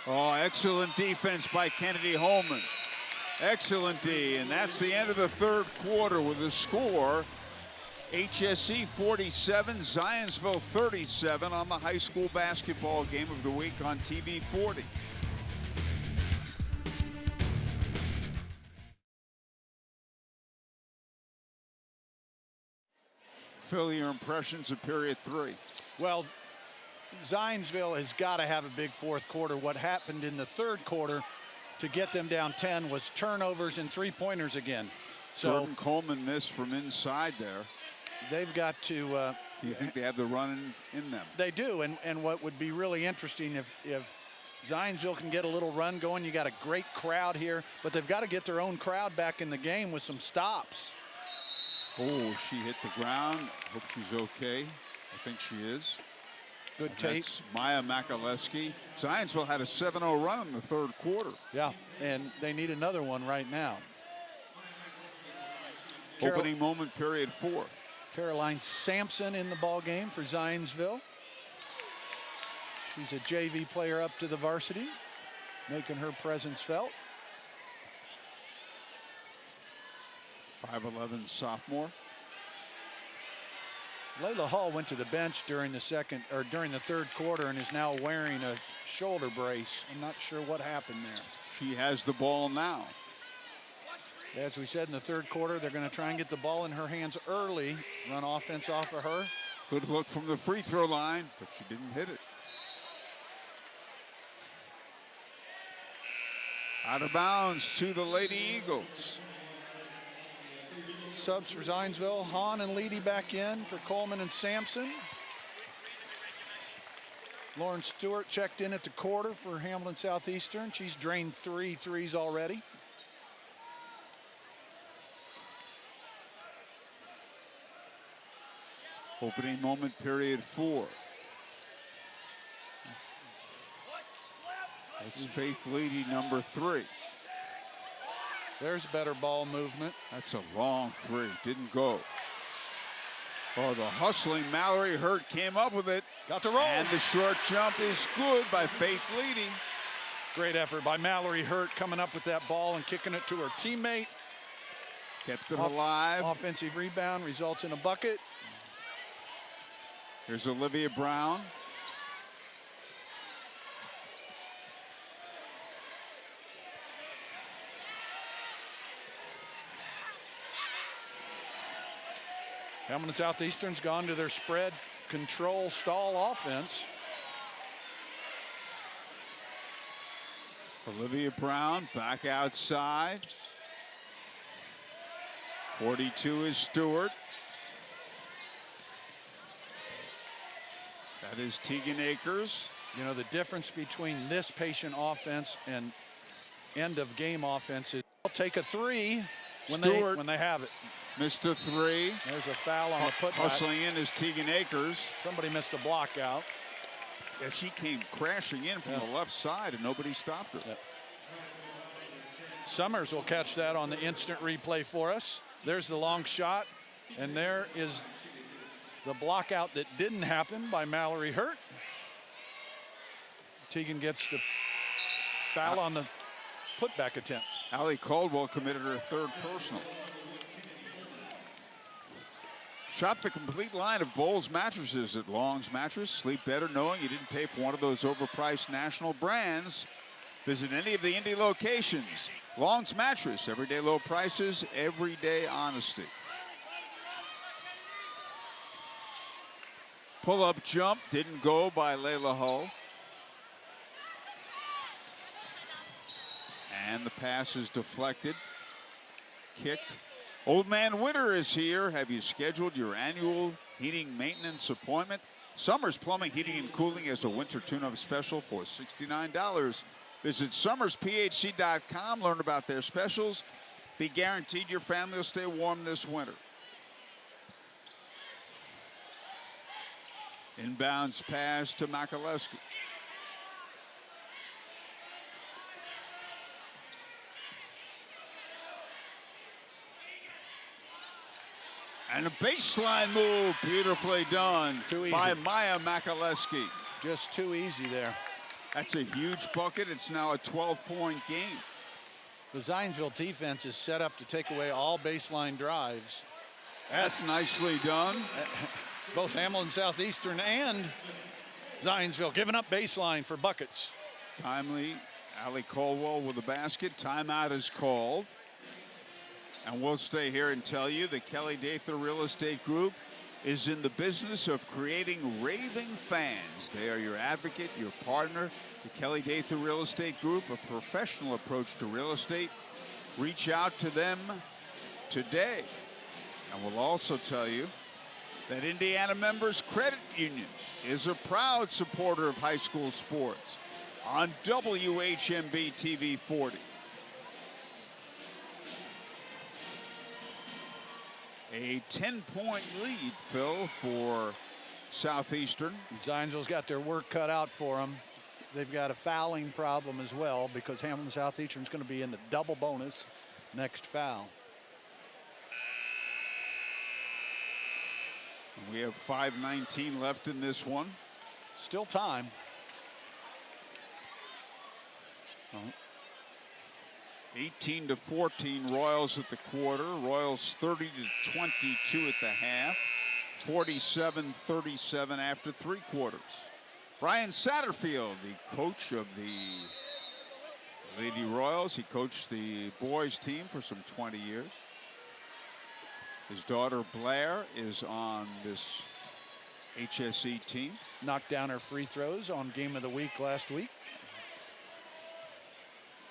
Oh, excellent defense by Kennedy Holman. Excellent D, and that's the end of the third quarter with the score. HSE 47, Zionsville 37 on the high school basketball game of the week on TV 40. Fill your impressions of period 3. Well, Zionsville has got to have a big fourth quarter. What happened in the third quarter to get them down 10 was turnovers and three-pointers again. So Jordan Coleman missed from inside there. They've got to. Do you think they have the run in them? They do, and what would be really interesting if Zionsville can get a little run going. You got a great crowd here, but they've got to get their own crowd back in the game with some stops. Oh, she hit the ground. Hope she's okay. I think she is. Good tape. That's Maya Makaleski. Zionsville had a 7-0 run in the third quarter. Yeah, and they need another one right now. Opening moment, period 4. Caroline Sampson in the ball game for Zionsville. She's a JV player up to the varsity, making her presence felt. 5'11" sophomore. Layla Hall went to the bench during the third quarter and is now wearing a shoulder brace. I'm not sure what happened there. She has the ball now. As we said in the third quarter, they're going to try and get the ball in her hands early, run offense off of her. Good look from the free throw line, but she didn't hit it. Out of bounds to the Lady Eagles. Subs for Zionsville, Hahn and Leedy back in for Coleman and Sampson. Lauren Stewart checked in at the quarter for Hamilton Southeastern. She's drained 3 threes already. Opening moment, period 4. That's Faith Leedy, number 3. There's better ball movement. That's a long 3, didn't go. Oh, the hustling Mallory Hurt came up with it. Got the roll. And the short jump is good by Faith Leedy. Great effort by Mallory Hurt coming up with that ball and kicking it to her teammate. Kept it alive. Offensive rebound results in a bucket. Here's Olivia Brown. Hamilton Southeastern's gone to their spread control stall offense. Olivia Brown back outside. 42 is Stewart. That is Tegan Akers. You know, the difference between this patient offense and end of game offense is they'll take a 3 when they have it. Missed a 3. There's a foul on the putback. Hustling in is Tegan Akers. Somebody missed a block out. Yeah, she came crashing in from the left side and nobody stopped her. Yep. Summers will catch that on the instant replay for us. There's the long shot, and there is the block out that didn't happen by Mallory Hurt. Tegan gets the foul on the putback attempt. Allie Caldwell committed her 3rd personal. Shop the complete line of Bowles mattresses at Long's Mattress. Sleep better knowing you didn't pay for one of those overpriced national brands. Visit any of the Indy locations. Long's Mattress, everyday low prices, everyday honesty. Pull-up jump didn't go by Layla Hull. And the pass is deflected. Kicked. Old Man Winter is here. Have you scheduled your annual heating maintenance appointment? Summers Plumbing, Heating, and Cooling has a winter tune-up special for $69. Visit summersphc.com. Learn about their specials. Be guaranteed your family will stay warm this winter. Inbounds pass to Makaleski. And a baseline move, beautifully done by Maya Makaleski. Just too easy there. That's a huge bucket. It's now a 12-point game. The Zionsville defense is set up to take away all baseline drives. That's nicely done. Both Hamilton Southeastern and Zionsville giving up baseline for buckets. Timely, Allie Caldwell with the basket. Timeout is called. And we'll stay here and tell you the Kelly Dather Real Estate Group is in the business of creating raving fans. They are your advocate, your partner. The Kelly Dather Real Estate Group, a professional approach to real estate. Reach out to them today. And we'll also tell you that Indiana Members Credit Union is a proud supporter of high school sports on WHMB TV 40. A 10-point lead, Phil, for Southeastern. Zionsville's got their work cut out for them. They've got a fouling problem as well because Hamilton Southeastern's going to be in the double bonus next foul. We have 5:19 left in this one. Still time. 18-14 Royals at the quarter. Royals 30-22 at the half. 47-37 after 3 quarters. Brian Satterfield, the coach of the Lady Royals, he coached the boys team for some 20 years. His daughter Blair is on this HSE team. Knocked down her free throws on Game of the Week last week.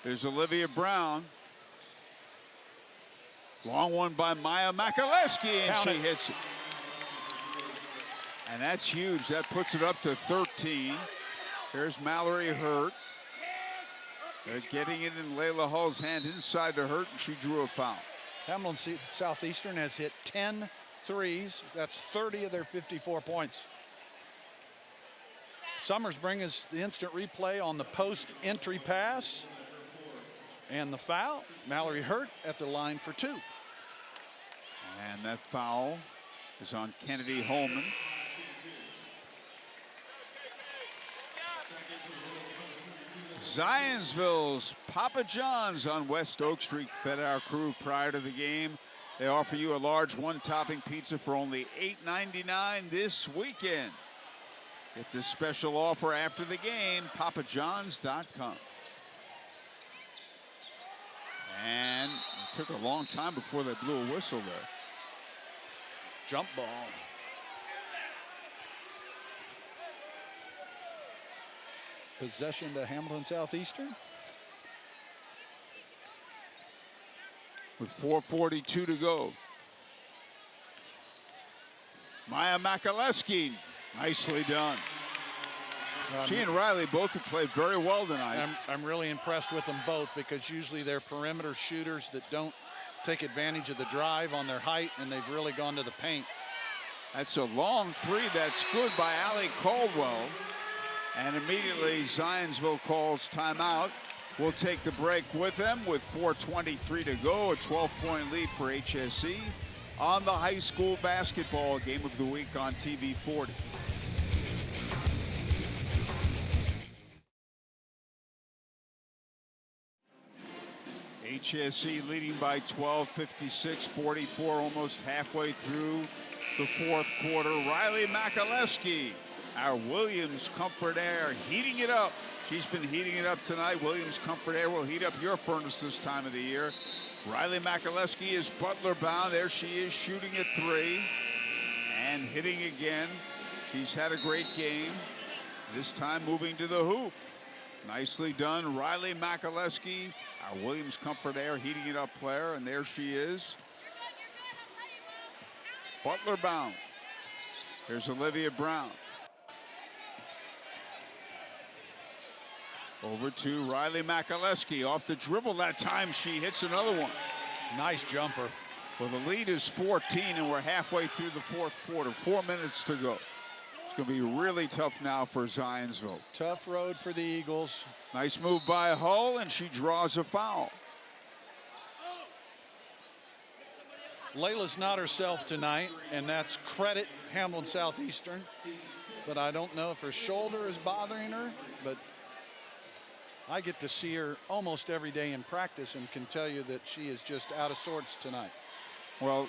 There's Olivia Brown. Long one by Maya Makaleski, and she hits it. And that's huge. That puts it up to 13. There's Mallory Hurt. They're getting it in Layla Hull's hand inside to Hurt, and she drew a foul. Hamilton Southeastern has hit 10 threes. That's 30 of their 54 points. Summers bring us the instant replay on the post entry pass. And the foul, Mallory Hurt at the line for 2. And that foul is on Kennedy Holman. Zionsville's Papa John's on West Oak Street fed our crew prior to the game. They offer you a large one-topping pizza for only $8.99 this weekend. Get this special offer after the game, papajohns.com. And it took a long time before they blew a whistle there. Jump ball. Possession to Hamilton Southeastern. With 4:42 to go. Maya Makaleski, nicely done. She and Riley both have played very well tonight. I'm really impressed with them both, because usually they're perimeter shooters that don't take advantage of the drive on their height, and they've really gone to the paint. That's a long three. That's good by Allie Caldwell. And immediately Zionsville calls timeout. We'll take the break with them with 4:23 to go, a 12-point lead for HSE on the high school basketball game of the week on TV 40. HSE leading by 12, 56-44, almost halfway through the fourth quarter. Riley Makaleski, our Williams Comfort Air, heating it up. She's been heating it up tonight. Williams Comfort Air will heat up your furnace this time of the year. Riley Makaleski is Butler bound. There she is shooting a three and hitting again. She's had a great game. This time moving to the hoop. Nicely done, Riley Makaleski, our Williams Comfort Air heating it up player, and there she is. Butler bound. Here's Olivia Brown. Over to Riley Makaleski. Off the dribble that time, she hits another one. Nice jumper. Well, the lead is 14, and we're halfway through the fourth quarter. 4 minutes to go. It's going to be really tough now for Zionsville. Tough road for the Eagles. Nice move by Hull, and she draws a foul. Layla's not herself tonight, and that's credit Hamilton Southeastern. But I don't know if her shoulder is bothering her, but I get to see her almost every day in practice and can tell you that she is just out of sorts tonight. Well,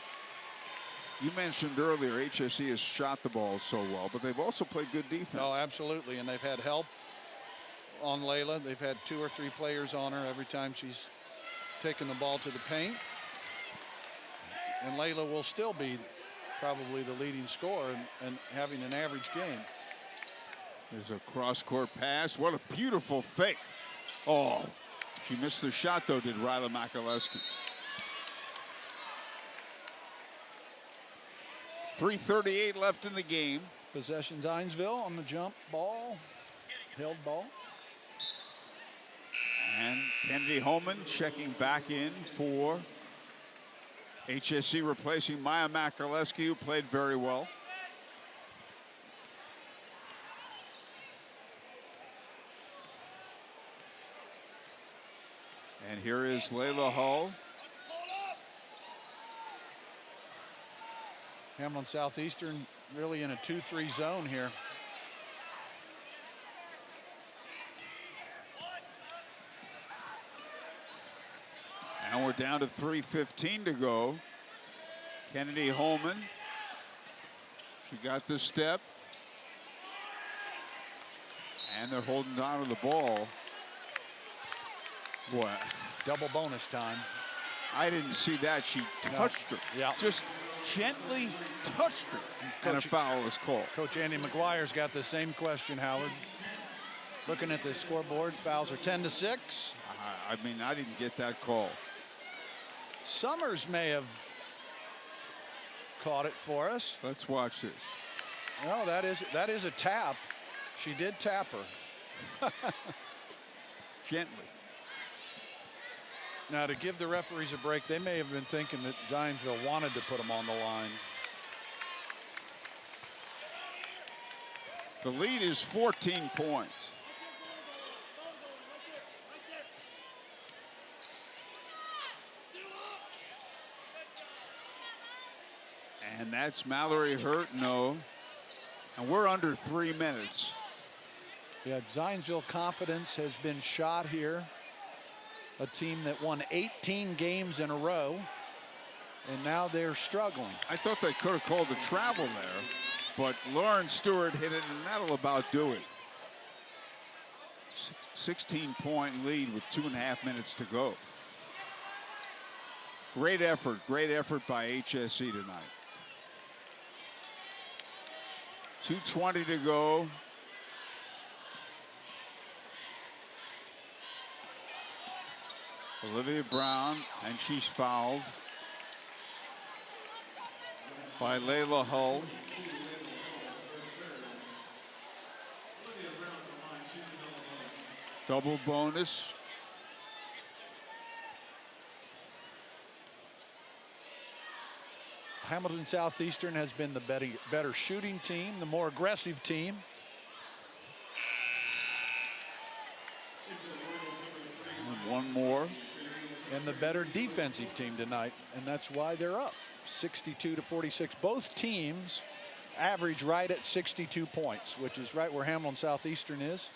you mentioned earlier HSE has shot the ball so well, but they've also played good defense. Oh, absolutely, and they've had help on Layla. They've had 2 or 3 players on her every time she's taken the ball to the paint. And Layla will still be probably the leading scorer and having an average game. There's a cross-court pass. What a beautiful fake. Oh, she missed the shot, though, did Riley Makaleski. 3:38 left in the game. Possession Zionsville on the jump ball. Held ball. And Kennedy Holman checking back in for HSE, replacing Maya Makaleski, who played very well. And here is Layla Hull. Hamilton Southeastern really in a 2-3 zone here. And we're down to 3:15 to go. Kennedy Holman. She got the step. And they're holding on to the ball. Boy, Double bonus time. I didn't see that. She touched her. Yeah. Just gently touched her. And a foul was called. Coach Andy McGuire's got the same question, Howard. Looking at the scoreboard, fouls are 10-6. I mean, I didn't get that call. Summers may have caught it for us. Let's watch this. No, that is a tap. She did tap her. Gently. Now, to give the referees a break, they may have been thinking that Zionsville wanted to put them on the line. The lead is 14 points. And that's Mallory Hurt, no. And we're under 3 minutes. Yeah, Zionsville confidence has been shot here. A team that won 18 games in a row, and now they're struggling. I thought they could have called the travel there, but Lauren Stewart hit it, and that'll about do it. 16-point lead with 2.5 minutes to go. Great effort by HSE tonight. 2:20 to go. Olivia Brown, and she's fouled by Layla Hull. Double bonus. Hamilton Southeastern has been the better shooting team, the more aggressive team. And one more. And the better defensive team tonight, and that's why they're up 62-46. Both teams average right at 62 points, which is right where Hamilton Southeastern is.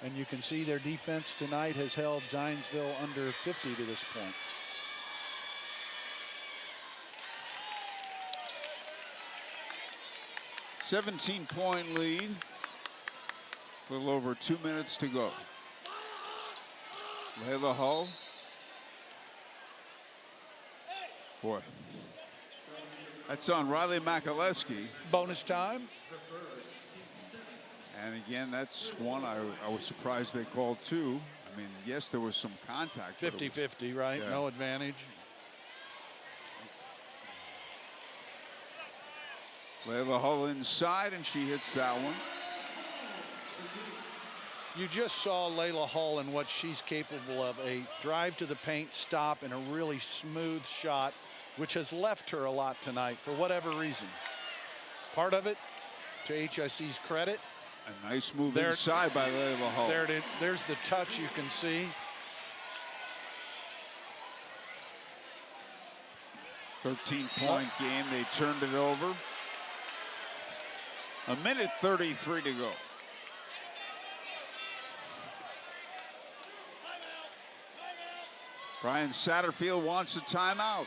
And you can see their defense tonight has held Zionsville under 50 to this point. $17-point lead. A little over 2 minutes to go. Layla Hull. Boy, that's on Riley Makaleski. Bonus time. And again, that's one I was surprised they called two. I mean, yes, there was some contact. 50-50, right? Yeah. No advantage. Layla Hull inside, and she hits that one. You just saw Layla Hull and what she's capable of. A drive to the paint, stop, and a really smooth shot, which has left her a lot tonight for whatever reason. Part of it, to HSE's credit. A nice move inside by Layla Hull. There's the touch you can see. .13 game. They turned it over. 1:33 to go. Brian Satterfield wants a timeout.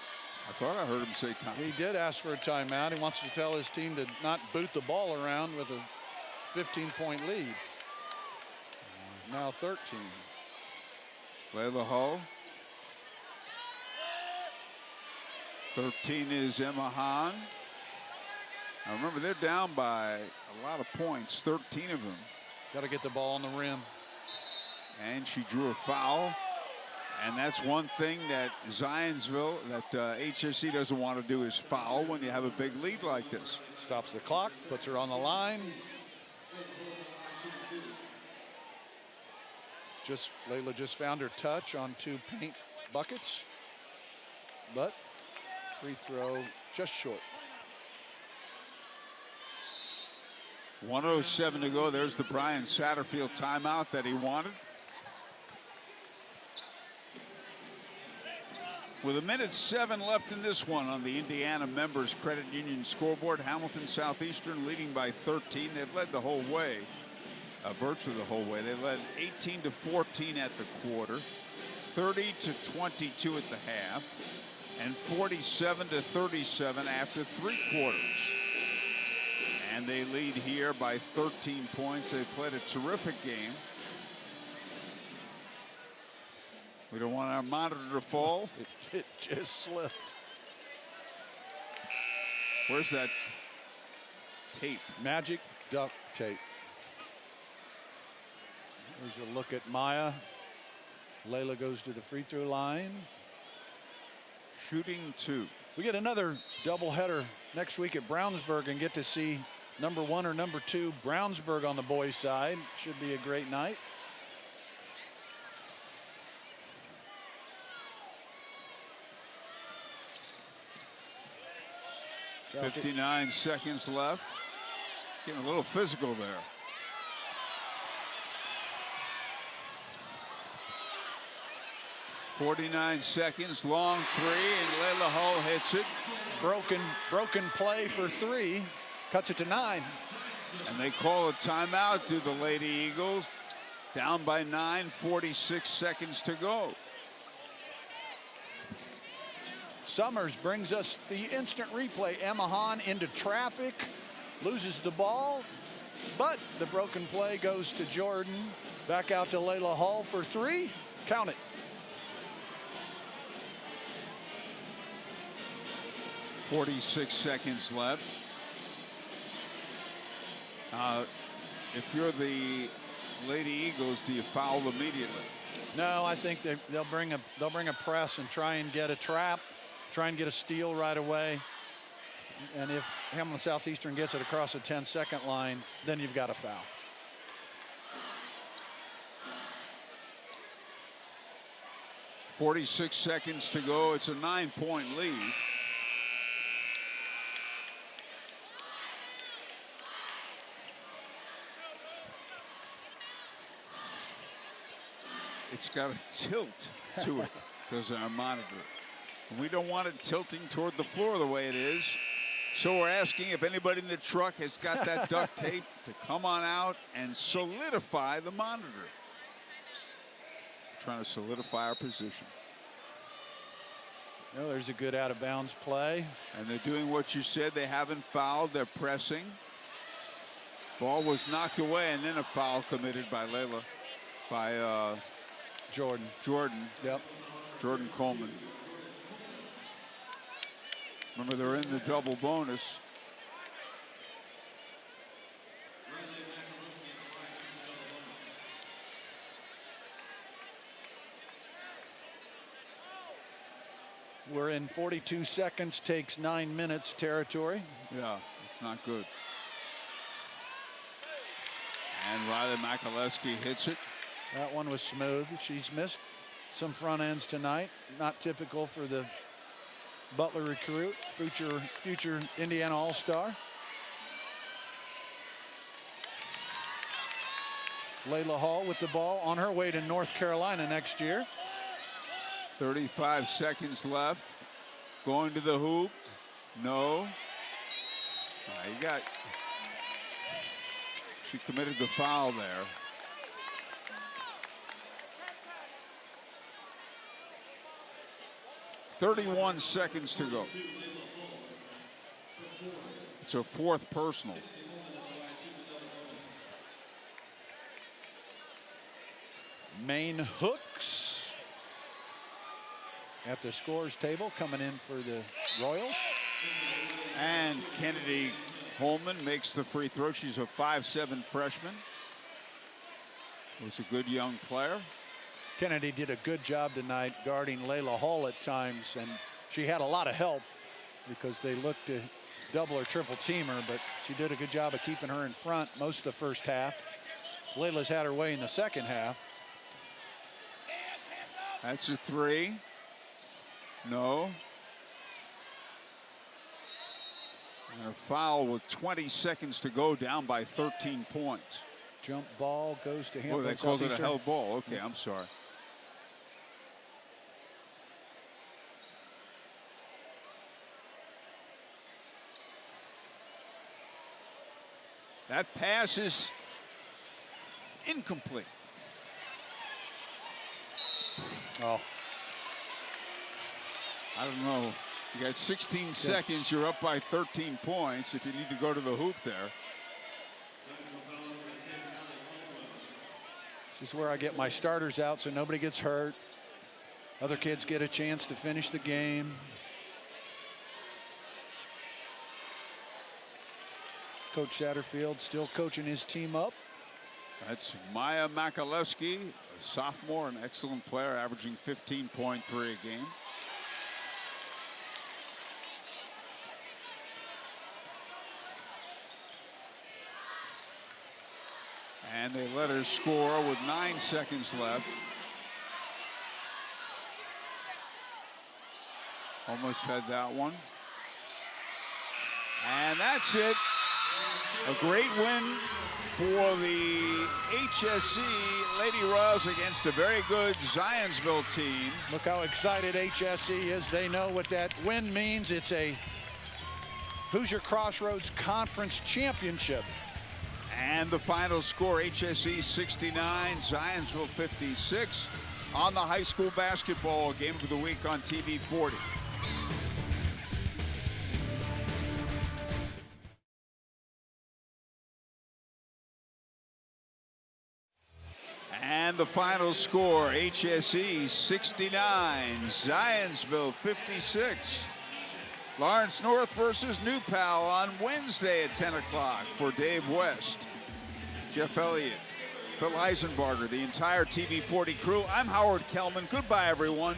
I thought I heard him say timeout. He did ask for a timeout. He wants to tell his team to not boot the ball around with a 15-point lead. Now 13. Layla Hull. 13 is Emma Hahn. Now remember, they're down by a lot of points, 13 of them. Got to get the ball on the rim. And she drew a foul. And that's one thing that Zionsville, that HSE doesn't want to do, is foul when you have a big lead like this. Stops the clock, puts her on the line. Layla just found her touch on 2 paint buckets, but free throw just short. 1:07 to go. There's the Brian Satterfield timeout that he wanted. With 1:07 left in this one on the Indiana Members Credit Union scoreboard, Hamilton Southeastern leading by 13. They've led the whole way, virtually the whole way. They led 18-14 at the quarter, 30-22 at the half, and 47-37 after 3 quarters. And they lead here by 13 points. They played a terrific game. We don't want our monitor to fall. It just slipped. Where's that tape? Magic duct tape. There's a look at Maya. Layla goes to the free throw line. Shooting 2. We get another doubleheader next week at Brownsburg and get to see number 1 or number 2 Brownsburg on the boys' side. Should be a great night. So 59 seconds left. Getting a little physical there. .49 seconds, long 3, and Layla Hull hits it. Broken play for 3, cuts it to 9. And they call a timeout to the Lady Eagles. Down by 9, 46 seconds to go. Summers brings us the instant replay. Emma Hahn into traffic, loses the ball, but the broken play goes to Jordan. Back out to Layla Hull for 3, count it. 46 seconds left. If you're the Lady Eagles, do you foul immediately? No, I think they'll bring a press and try and get a trap, try and get a steal right away. And if Hamilton Southeastern gets it across the 10-second line, then you've got a foul. .46 seconds to go. It's a 9-point lead. It's got a tilt to it, does our monitor. And we don't want it tilting toward the floor the way it is. So we're asking if anybody in the truck has got that duct tape to come on out and solidify the monitor. Trying to solidify our position. Well, there's a good out-of-bounds play. And they're doing what you said. They haven't fouled. They're pressing. Ball was knocked away, and then a foul committed by Layla, by Jordan. Yep. Jordan Coleman. Remember, they're in the double bonus. We're in 42 seconds, takes 9 minutes territory. Yeah, it's not good. And Riley Makaleski hits it. That one was smooth. She's missed some front ends tonight. Not typical for the Butler recruit, future Indiana All-Star. Layla Hall with the ball on her way to North Carolina next year. 35 seconds left. Going to the hoop. No. She committed the foul there. .31 seconds to go. It's her 4th personal. Main hooks at the scores table, coming in for the Royals. And Kennedy Holman makes the free throw. She's a 5'7" freshman. Was a good young player. Kennedy did a good job tonight guarding Layla Hall at times, and she had a lot of help because they looked to double or triple team her, but she did a good job of keeping her in front most of the first half. Layla's had her way in the second half. That's a 3. No. And a foul with 20 seconds to go, down by 13 points. Jump ball goes to Hamilton. Oh, they called it a Southeastern. held ball. Okay, I'm sorry. That pass is incomplete. Oh. I don't know. You got 16 seconds. You're up by 13 points if you need to go to the hoop there. This is where I get my starters out so nobody gets hurt. Other kids get a chance to finish the game. Coach Satterfield still coaching his team up. That's Maya Makalewski, a sophomore, an excellent player, averaging 15.3 a game. And they let her score with 9 seconds left. Almost had that one. And that's it. A great win for the HSE Lady Royals against a very good Zionsville team. Look how excited HSE is. They know what that win means. It's a Hoosier Crossroads Conference Championship. And the final score, HSE 69, Zionsville 56, on the high school basketball game of the week on TV 40. And the final score, HSE 69, Zionsville 56. Lawrence North versus New Pal on Wednesday at 10 o'clock for Dave West, Jeff Elliott, Phil Eisenbarger, the entire TV 40 crew. I'm Howard Kellman. Goodbye, everyone.